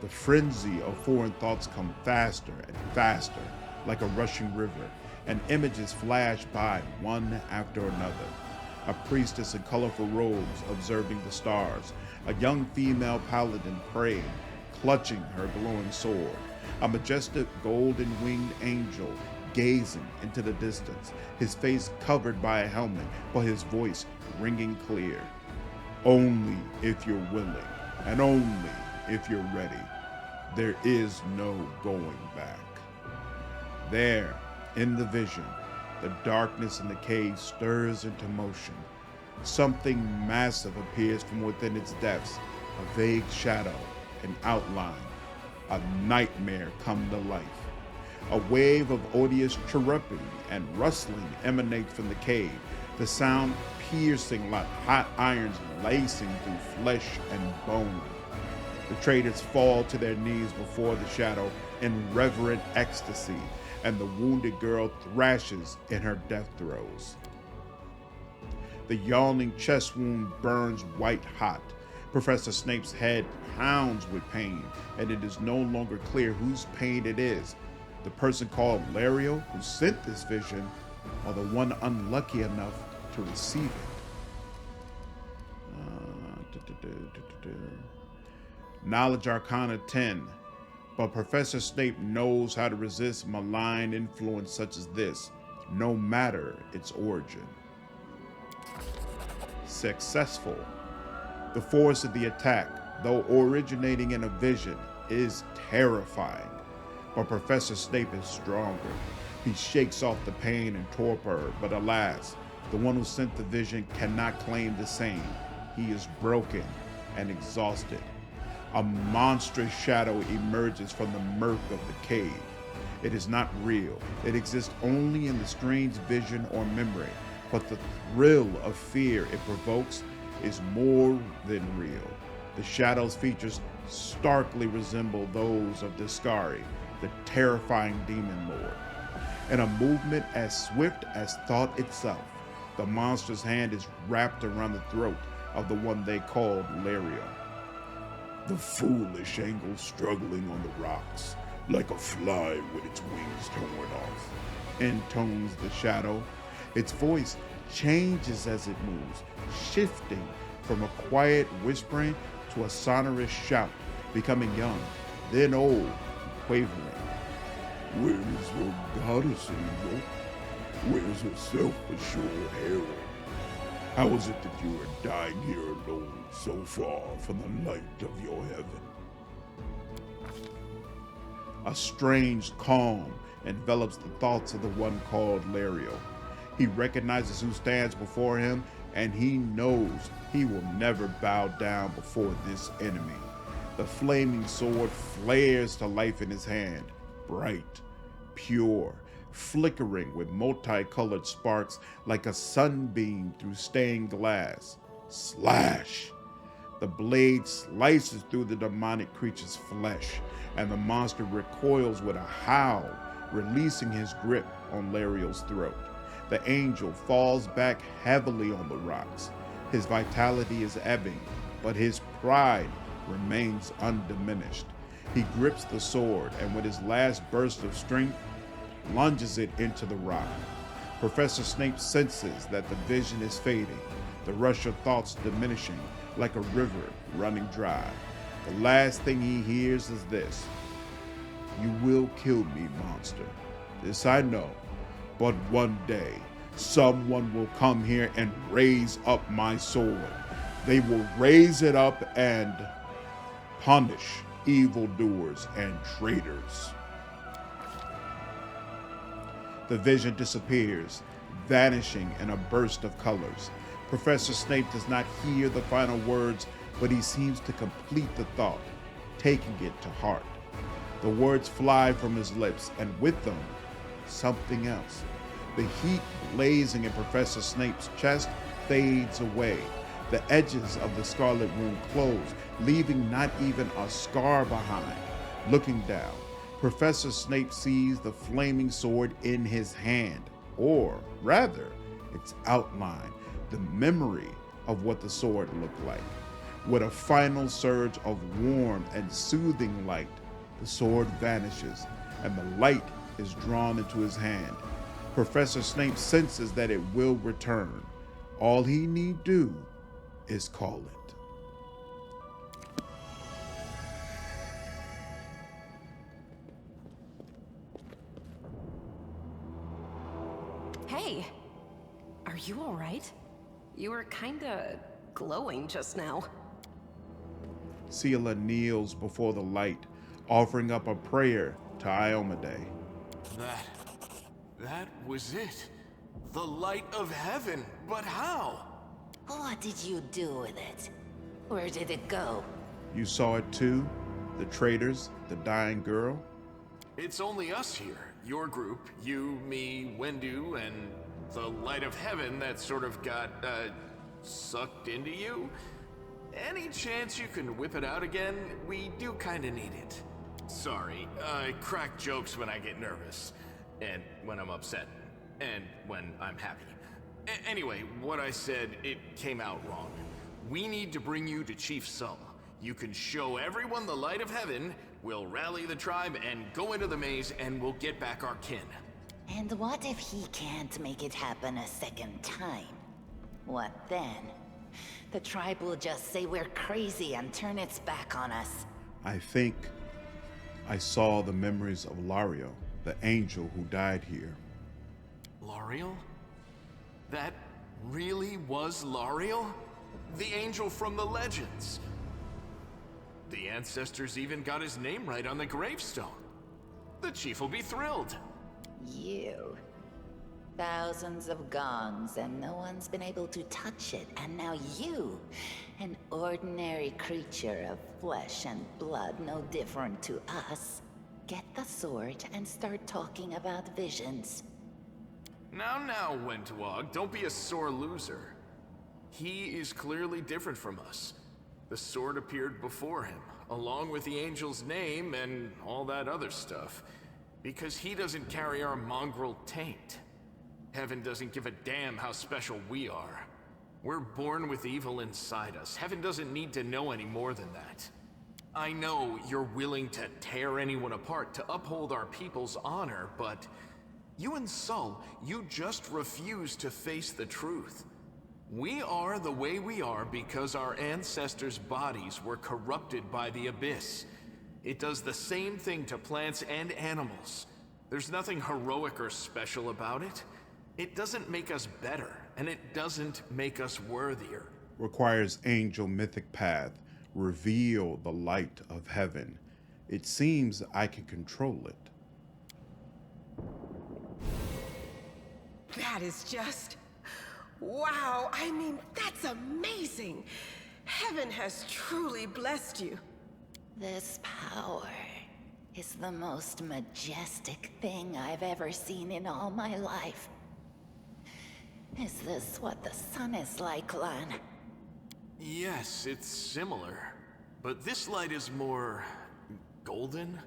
The frenzy of foreign thoughts come faster and faster, like a rushing river, and images flash by one after another. A priestess in colorful robes observing the stars, a young female paladin praying, clutching her glowing sword, a majestic golden-winged angel gazing into the distance, his face covered by a helmet, but his voice ringing clear. Only if you're willing, and only if you're ready. There is no going back. There, in the vision, the darkness in the cave stirs into motion. Something massive appears from within its depths, a vague shadow, an outline, a nightmare come to life. A wave of odious chirruping and rustling emanates from the cave, the sound piercing like hot irons lacing through flesh and bone. The traitors fall to their knees before the shadow in reverent ecstasy, and the wounded girl thrashes in her death throes. The yawning chest wound burns white hot. Professor Snape's head pounds with pain, and it is no longer clear whose pain it is. The person called Lariel, who sent this vision, or the one unlucky enough to receive it. Knowledge Arcana 10. But Professor Snape knows how to resist malign influence such as this, no matter its origin. successful. The force of the attack, though originating in a vision, is terrifying. But Professor Snape is stronger. He shakes off the pain and torpor, but alas, the one who sent the vision cannot claim the same. He is broken and exhausted. A monstrous shadow emerges from the murk of the cave. It is not real. It exists only in the strange vision or memory, but the thrill of fear it provokes is more than real. The shadow's features starkly resemble those of Deskari, the terrifying Demon Lord. In a movement as swift as thought itself, the monster's hand is wrapped around the throat of the one they called Lariel. The foolish angle struggling on the rocks, like a fly with its wings torn off, intones the shadow. Its voice changes as it moves, shifting from a quiet whispering to a sonorous shout, becoming young, then old, quavering. Where is your goddess, angel? Where's your self-assured hero? How is it that you are dying here alone, so far from the light of your heaven? A strange calm envelops the thoughts of the one called Lariel. He recognizes who stands before him, and he knows he will never bow down before this enemy. The flaming sword flares to life in his hand, bright, pure, flickering with multicolored sparks like a sunbeam through stained glass. Slash! The blade slices through the demonic creature's flesh, and the monster recoils with a howl, releasing his grip on Lariel's throat. The angel falls back heavily on the rocks. His vitality is ebbing, but his pride remains undiminished. He grips the sword, and with his last burst of strength, lunges it into the rock. Professor Snape senses that the vision is fading, the rush of thoughts diminishing like a river running dry. The last thing he hears is this: "You will kill me, monster. This I know, but one day someone will come here and raise up my sword. They will raise it up and punish evildoers and traitors." The vision disappears, vanishing in a burst of colors. Professor Snape does not hear the final words, but he seems to complete the thought, taking it to heart. The words fly from his lips, and with them, something else. The heat blazing in Professor Snape's chest fades away. The edges of the scarlet wound close, leaving not even a scar behind. Looking down, Professor Snape sees the flaming sword in his hand, or rather, its outline, the memory of what the sword looked like. With a final surge of warm and soothing light, the sword vanishes, and the light is drawn into his hand. Professor Snape senses that it will return. All he need do is call it. Hey, are you all right? You were kinda glowing just now. Seelah kneels before the light, offering up a prayer to Iomade. That was it. The light of heaven. But how? What did you do with it? Where did it go? You saw it too? The traitors, the dying girl? It's only us here. Your group, you, me, Wendu, and the light of heaven that sort of got, sucked into you. Any chance you can whip it out again? We do kinda need it. Sorry, I crack jokes when I get nervous, and when I'm upset, and when I'm happy. Anyway, what I said, it came out wrong. We need to bring you to Chief Sull. You can show everyone the light of heaven, we'll rally the tribe and go into the maze, and we'll get back our kin. And what if he can't make it happen a second time? What then? The tribe will just say we're crazy and turn its back on us. I think I saw the memories of Lariel, the angel who died here. Lariel? That really was Lariel? The angel from the legends. The ancestors even got his name right on the gravestone. The chief will be thrilled. You. Thousands of gongs and no one's been able to touch it, and now you, an ordinary creature of flesh and blood no different to us, get the sword and start talking about visions. Now, Wenduag, don't be a sore loser. He is clearly different from us. The sword appeared before him, along with the angel's name and all that other stuff, because he doesn't carry our mongrel taint. Heaven doesn't give a damn how special we are. We're born with evil inside us. Heaven doesn't need to know any more than that. I know you're willing to tear anyone apart to uphold our people's honor, but you and Sull, you just refuse to face the truth. We are the way we are because our ancestors' bodies were corrupted by the abyss. It does the same thing to plants and animals. There's nothing heroic or special about it. It doesn't make us better, and it doesn't make us worthier. Requires angel mythic path. Reveal the light of heaven. It seems I can control it. That is just... wow, I mean, that's amazing. Heaven has truly blessed you. This power is the most majestic thing I've ever seen in all my life. Is this what the sun is like, Lann? Yes, it's similar. But this light is more... golden?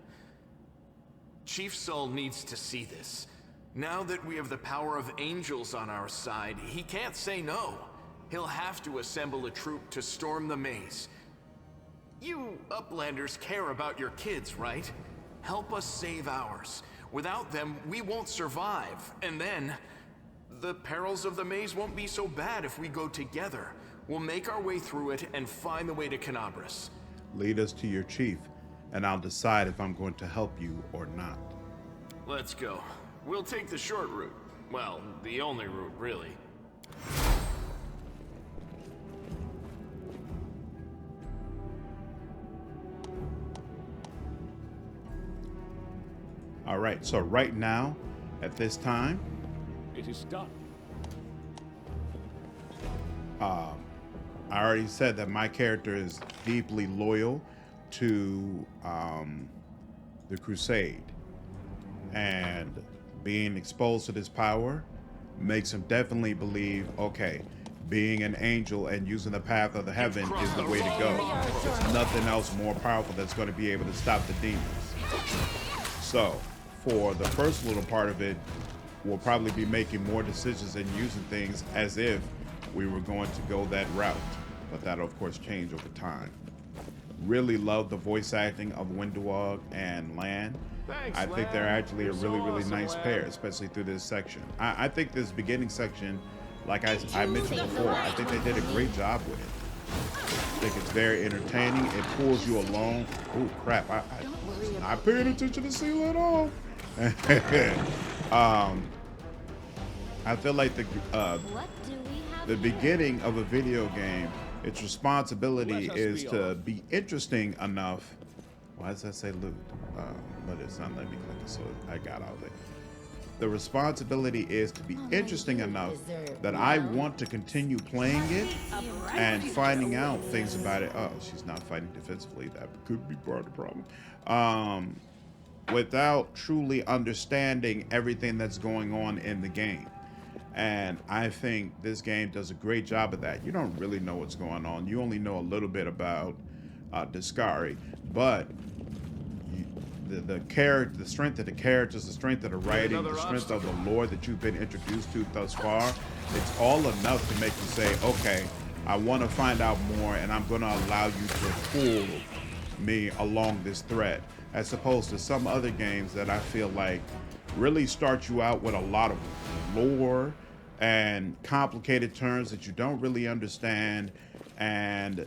Chief Sull needs to see this. Now that we have the power of angels on our side, he can't say no. He'll have to assemble a troop to storm the maze. You Uplanders care about your kids, right? Help us save ours. Without them, we won't survive. And then... the perils of the maze won't be so bad if we go together. We'll make our way through it and find the way to Canabras. Lead us to your chief, and I'll decide if I'm going to help you or not. Let's go. We'll take the short route. Well, the only route, really. All right, so right now, at this time, It is done. I already said that my character is deeply loyal to the Crusade, and being exposed to this power makes him definitely believe, okay, being an angel and using the path of the heaven is the way to go. There's nothing else more powerful that's going to be able to stop the demons. So for the first little part of it, we'll probably be making more decisions and using things as if we were going to go that route, but that'll of course change over time. Really love the voice acting of Wenduag and Lann. Thanks, I think they're Lann. actually a You're really, so really awesome, nice Lann. pair, especially through this section. I think this beginning section, like I mentioned before, I think they did a great job with it. I think it's very entertaining. It pulls you along. Oh crap! I paying attention to Seelah at all. I feel like What do we have the here? beginning of a video game, its responsibility is to be interesting enough. Why does that say loot? But it's not letting me click it, so I got all of it. The responsibility is to be interesting enough that I want to continue playing it and finding out things about it. Oh, she's not fighting defensively. That could be part of the problem. Without truly understanding everything that's going on in the game. And I think this game does a great job of that. You don't really know what's going on. You only know a little bit about Deskari, but the strength of the characters, the strength of the writing, the strength of the lore that you've been introduced to thus far, it's all enough to make you say, okay, I want to find out more, and I'm going to allow you to pull me along this thread, as opposed to some other games that I feel like really start you out with a lot of lore and complicated terms that you don't really understand, and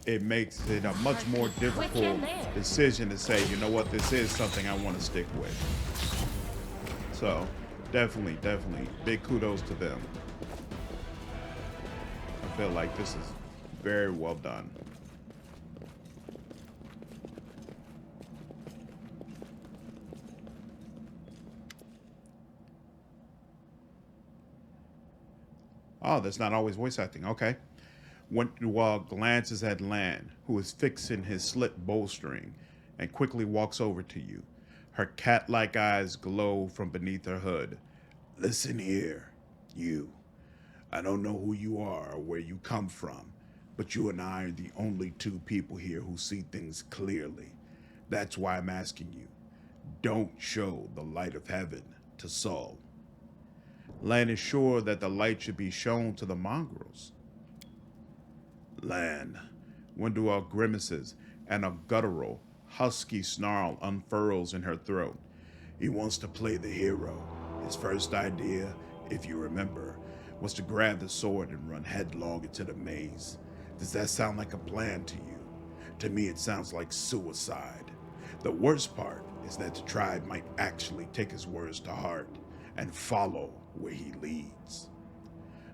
it makes it a much more difficult decision to say, you know what, this is something I want to stick with. So definitely big kudos to them. feel like this is very well done. Oh, that's not always voice acting. Okay. Wenduag glances at Lann, who is fixing his slit bowstring, and quickly walks over to you. Her cat-like eyes glow from beneath her hood. Listen here, you. I don't know who you are or where you come from, but you and I are the only two people here who see things clearly. That's why I'm asking you. Don't show the light of heaven to Sull. Lann is sure that the light should be shown to the mongrels. Lann. Wenduag grimaces, and a guttural, husky snarl unfurls in her throat. He wants to play the hero. His first idea, if you remember, was to grab the sword and run headlong into the maze. Does that sound like a plan to you? To me, it sounds like suicide. The worst part is that the tribe might actually take his words to heart and follow where he leads.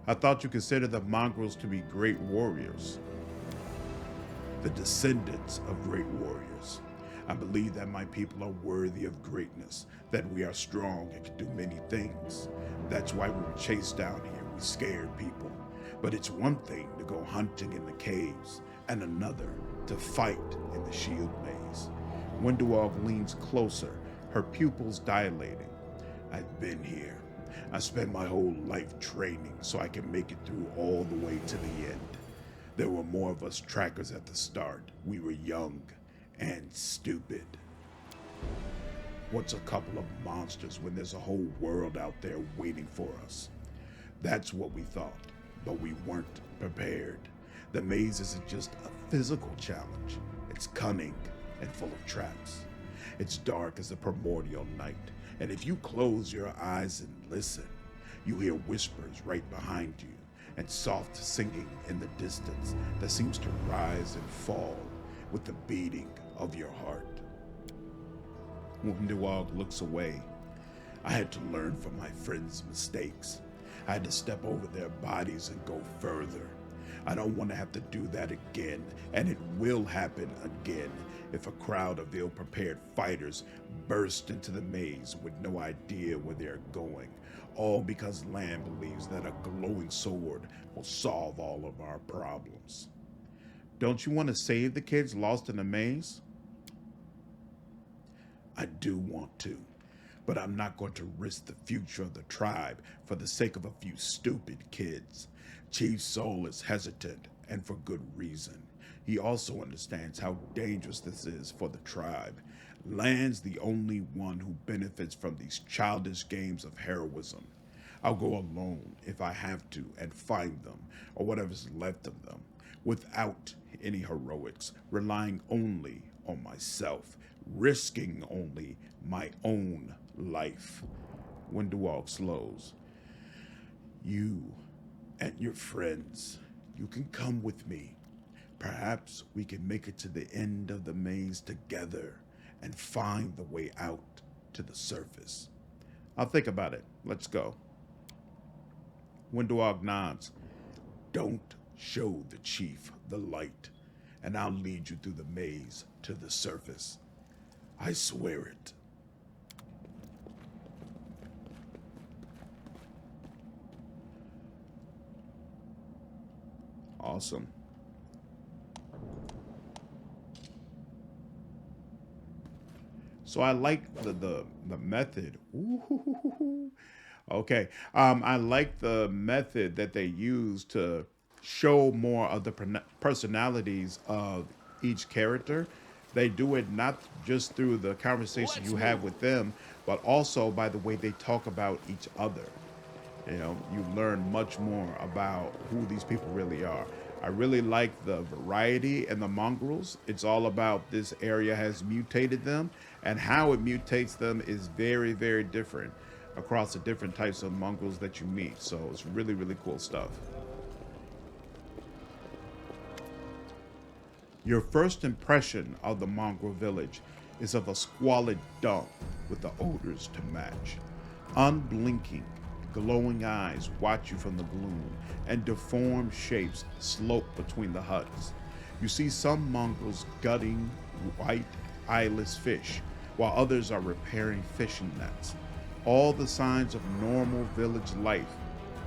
I thought you considered the mongrels to be great warriors. The descendants of great warriors. I believe that my people are worthy of greatness, that we are strong and can do many things. That's why we were chased down here. We scared people. But it's one thing to go hunting in the caves, and another to fight in the shield maze. Wenduag leans closer, her pupils dilating. I've been here. I spent my whole life training so I can make it through all the way to the end. There were more of us trackers at the start. We were young and stupid. What's a couple of monsters when there's a whole world out there waiting for us? That's what we thought, but we weren't prepared. The maze isn't just a physical challenge. It's cunning and full of traps. It's dark as a primordial night, and if you close your eyes and listen, you hear whispers right behind you and soft singing in the distance that seems to rise and fall with the beating of your heart. Wenduag looks away. I had to learn from my friends' mistakes. I had to step over their bodies and go further. I don't want to have to do that again, and it will happen again if a crowd of ill-prepared fighters burst into the maze with no idea where they're going, all because Lann believes that a glowing sword will solve all of our problems. Don't you want to save the kids lost in the maze? I do want to, but I'm not going to risk the future of the tribe for the sake of a few stupid kids. Chief Sull is hesitant, and for good reason. He also understands how dangerous this is for the tribe. Lann's the only one who benefits from these childish games of heroism. I'll go alone if I have to and find them, or whatever's left of them, without any heroics, relying only on myself, risking only my own life. Wenduag slows. You and your friends, you can come with me. Perhaps we can make it to the end of the maze together and find the way out to the surface. I'll think about it. Let's go. Wenduag nods. Don't show the chief the light, and I'll lead you through the maze to the surface. I swear it. Awesome. So I like the method. Ooh. Okay. I like the method that they use to show more of the personalities of each character. They do it not just through the conversation you have with them, but also by the way they talk about each other. You know, you learn much more about who these people really are. I really like the variety in the mongrels. It's all about this area has mutated them, and how it mutates them is very, very different across the different types of mongrels that you meet. So it's really, really cool stuff. Your first impression of the mongrel village is of a squalid dump with the odors to match. Unblinking, glowing eyes watch you from the gloom, and deformed shapes slope between the huts. You see some mongrels gutting white, eyeless fish, while others are repairing fishing nets. All the signs of normal village life,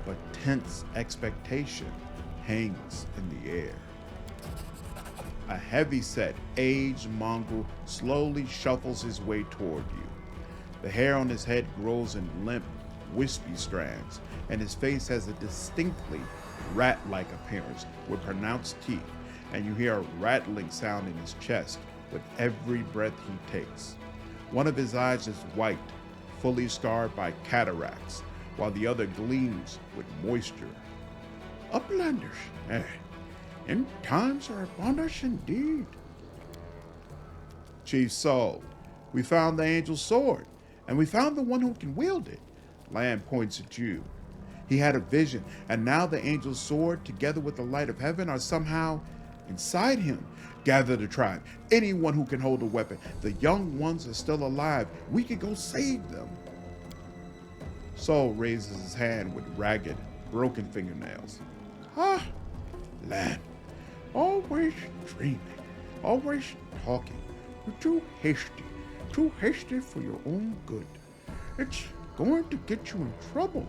but tense expectation hangs in the air. A heavy-set, aged mongrel slowly shuffles his way toward you. The hair on his head grows in limp, wispy strands, and his face has a distinctly rat-like appearance with pronounced teeth, and you hear a rattling sound in his chest with every breath he takes. One of his eyes is white, fully scarred by cataracts, while the other gleams with moisture. Uplanders, and times are upon us indeed. Chief Sull, we found the angel's sword, and we found the one who can wield it. Lann points at you. He had a vision, and now the angel's sword, together with the light of heaven, are somehow inside him. Gather the tribe, anyone who can hold a weapon. The young ones are still alive. We can go save them. Sull raises his hand with ragged, broken fingernails. Ah, Lann, always dreaming, always talking. You're too hasty for your own good. It's going to get you in trouble.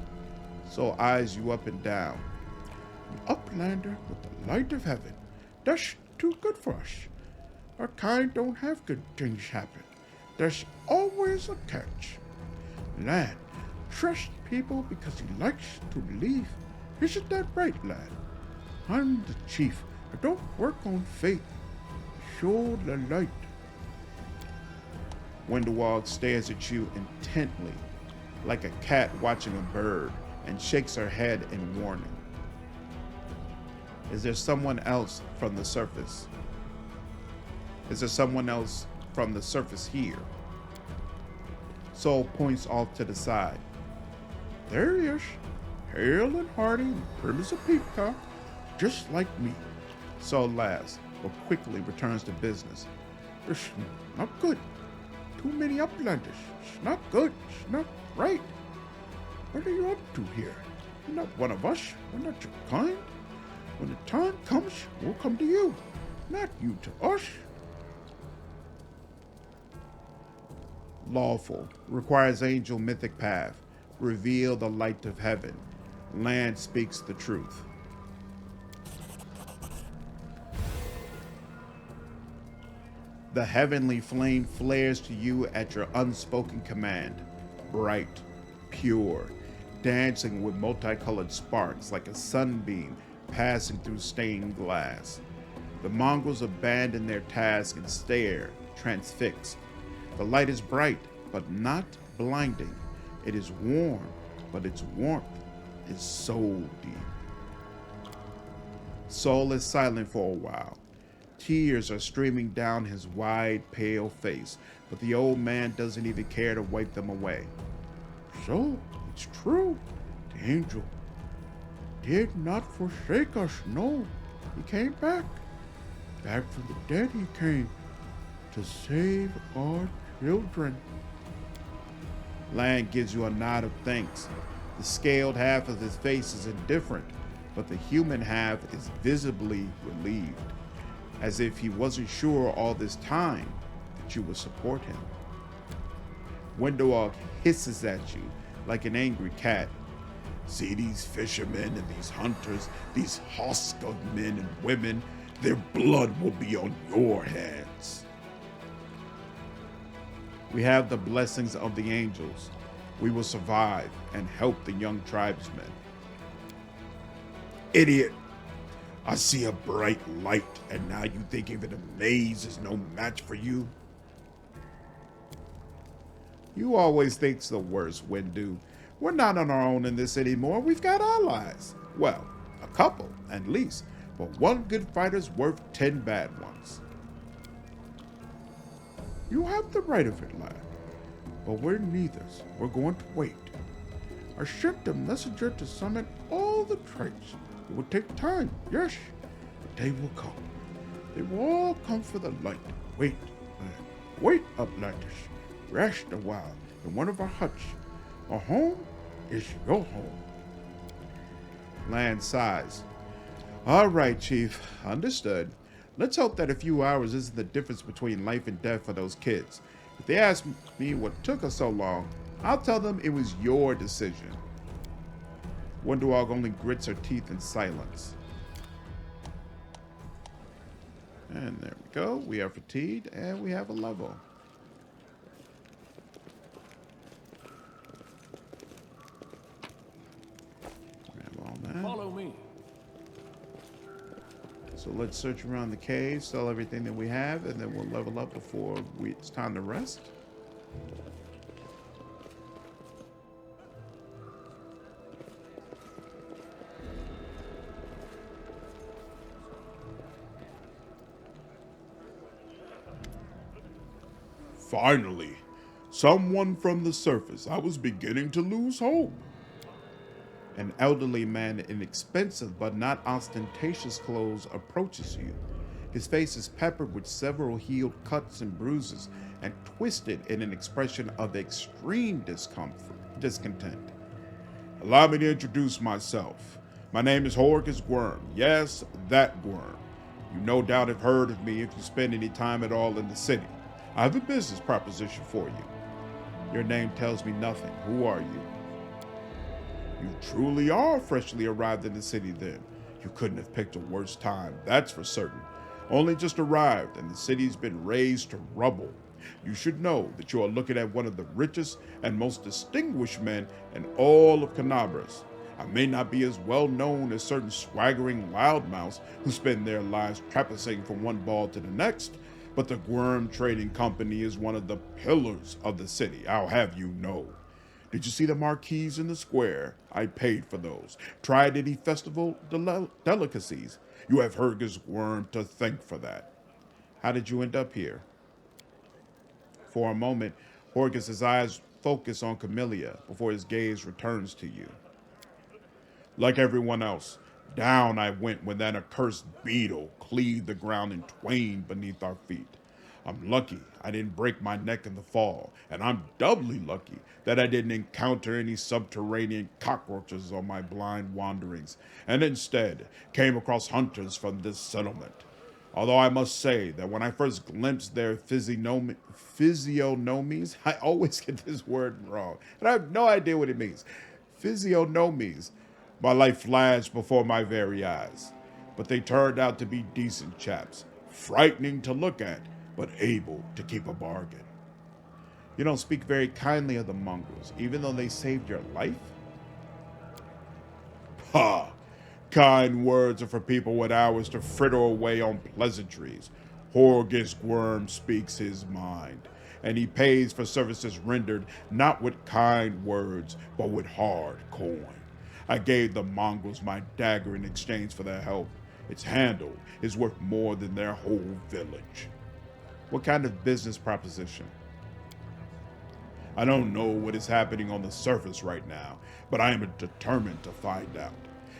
Sull eyes you up and down. An uplander with the light of heaven. That's too good for us. Our kind don't have good things happen. There's always a catch. Lann, trust people because he likes to leave. Isn't that right, Lann? I'm the chief. I don't work on faith. Show the light. Wenduag stares at you intently, like a cat watching a bird, and shakes her head in warning. Is there someone else from the surface? Is there someone else from the surface here? Sull points off to the side. There he is, hale and hearty and prim as a peacock, just like me. Sull laughs, but quickly returns to business. It's not good. Too many uplanders. It's not good. It's not right. What are you up to here? You're not one of us. We're not your kind. When the time comes, we'll come to you, not you to us. Lawful requires angel mythic path. Reveal the light of heaven. Lann speaks the truth. The heavenly flame flares to you at your unspoken command. Bright, pure, dancing with multicolored sparks like a sunbeam passing through stained glass. The mongrels abandon their task and stare, transfixed. The light is bright, but not blinding. It is warm, but its warmth is soul deep. Sull is silent for a while. Tears are streaming down his wide, pale face, but the old man doesn't even care to wipe them away. So, it's true. The angel did not forsake us, no. He came back. Back from the dead he came to save our children. Lann gives you a nod of thanks. The scaled half of his face is indifferent, but the human half is visibly relieved, as if he wasn't sure all this time that you would support him. Wenduag hisses at you like an angry cat. See these fishermen and these hunters, these husk of men and women, their blood will be on your hands. We have the blessings of the angels. We will survive and help the young tribesmen. Idiot! I see a bright light, and now you think even a maze is no match for you? You always think the worst, Wendu. We're not on our own in this anymore. We've got allies. Well, a couple, at least. But one good fighter's worth 10 bad ones. You have the right of it, lad. But we're neithers. We're going to wait. I sent a messenger to summon all the tribes. It will take time, yes, but they will come. They will all come for the light. Wait, lad. Wait, uplanders. Rest a while in one of our huts. Our home is your home. Lann sighs. All right, Chief. Understood. Let's hope that a few hours isn't the difference between life and death for those kids. If they ask me what took us so long, I'll tell them it was your decision. Wenduag only grits her teeth in silence. And there we go. We are fatigued, and we have a level. Grab all that. Follow me. So let's search around the cave, sell everything that we have, and then we'll level up before it's time to rest. Finally, someone from the surface. I was beginning to lose hope. An elderly man in expensive but not ostentatious clothes approaches you. His face is peppered with several healed cuts and bruises and twisted in an expression of extreme discontent. Allow me to introduce myself. My name is Horgus Gwyrm. Yes, that Gwyrm. You no doubt have heard of me if you spend any time at all in the city. I have a business proposition for you. Your name tells me nothing. Who are you? You truly are freshly arrived in the city then. You couldn't have picked a worse time, that's for certain. Only just arrived and the city's been razed to rubble. You should know that you are looking at one of the richest and most distinguished men in all of Canabras. I may not be as well known as certain swaggering loudmouths who spend their lives traipsing from one ball to the next, but the Gwyrm Trading Company is one of the pillars of the city, I'll have you know. Did you see the marquees in the square? I paid for those. Tried any festival delicacies? You have Horgus Gwyrm to thank for that. How did you end up here? For a moment, Horgus' eyes focus on Camellia before his gaze returns to you. Like everyone else, down I went when that accursed beetle cleaved the ground in twain beneath our feet. I'm lucky I didn't break my neck in the fall, and I'm doubly lucky that I didn't encounter any subterranean cockroaches on my blind wanderings, and instead came across hunters from this settlement. Although I must say that when I first glimpsed their physiognomies, I always get this word wrong, and I have no idea what it means. Physiognomies. My life flashed before my very eyes, but they turned out to be decent chaps, frightening to look at, but able to keep a bargain. You don't speak very kindly of the mongrels, even though they saved your life? Ha! Kind words are for people with hours to fritter away on pleasantries. Horgus Gwyrm speaks his mind, and he pays for services rendered not with kind words, but with hard coin. I gave the mongrels my dagger in exchange for their help. Its handle is worth more than their whole village. What kind of business proposition? I don't know what is happening on the surface right now, but I am determined to find out.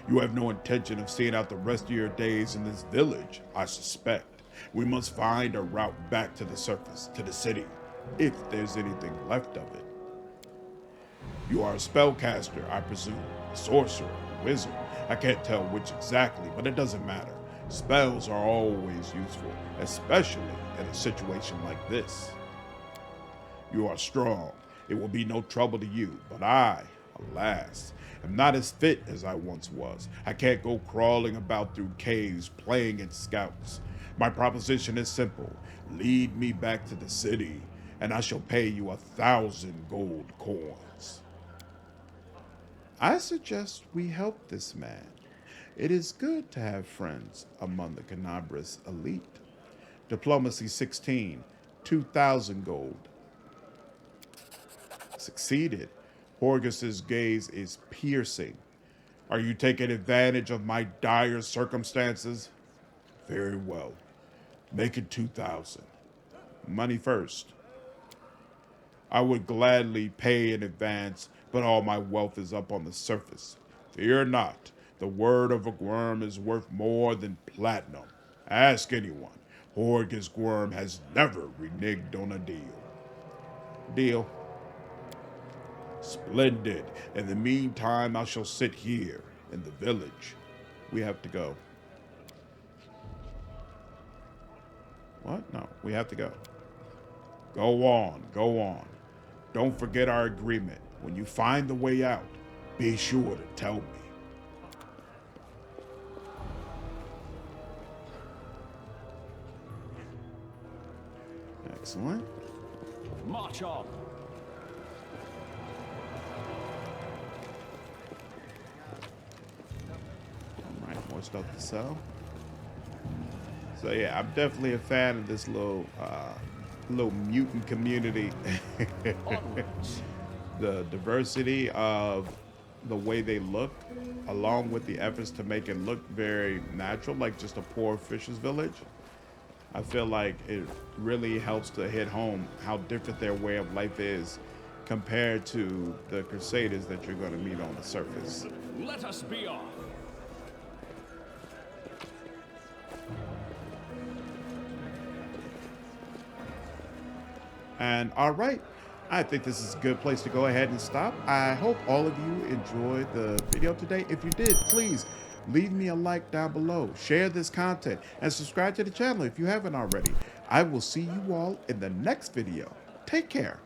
You have no intention of seeing out the rest of your days in this village, I suspect. We must find a route back to the surface, to the city, if there's anything left of it. You are a spellcaster, I presume, a sorcerer, a wizard. I can't tell which exactly, but it doesn't matter. Spells are always useful, especially in a situation like this. You are strong. It will be no trouble to you, but I, alas, am not as fit as I once was. I can't go crawling about through caves playing at scouts. My proposition is simple. Lead me back to the city, and I shall pay you 1,000 gold coins. I suggest we help this man. It is good to have friends among the Canabras elite. Diplomacy 16, 2,000 gold. Succeeded. Horgus's gaze is piercing. Are you taking advantage of my dire circumstances? Very well. Make it 2,000. Money first. I would gladly pay in advance, but all my wealth is up on the surface. Fear not. The word of a Gwyrm is worth more than platinum. Ask anyone. Horgus Gwyrm has never reneged on a deal. Deal. Splendid. In the meantime, I shall sit here in the village. We have to go. What? No, we have to go. Go on, go on. Don't forget our agreement. When you find the way out, be sure to tell me. Excellent. March on. Alright, more stuff to sell. So yeah, I'm definitely a fan of this little mutant community. The diversity of the way they look, along with the efforts to make it look very natural, like just a poor fisher's village. I feel like it really helps to hit home how different their way of life is compared to the Crusaders that you're going to meet on the surface. Let us be off. And all right, I think this is a good place to go ahead and stop. I hope all of you enjoyed the video today. If you did, please leave me a like down below, share this content, and subscribe to the channel if you haven't already. I will see you all in the next video. Take care.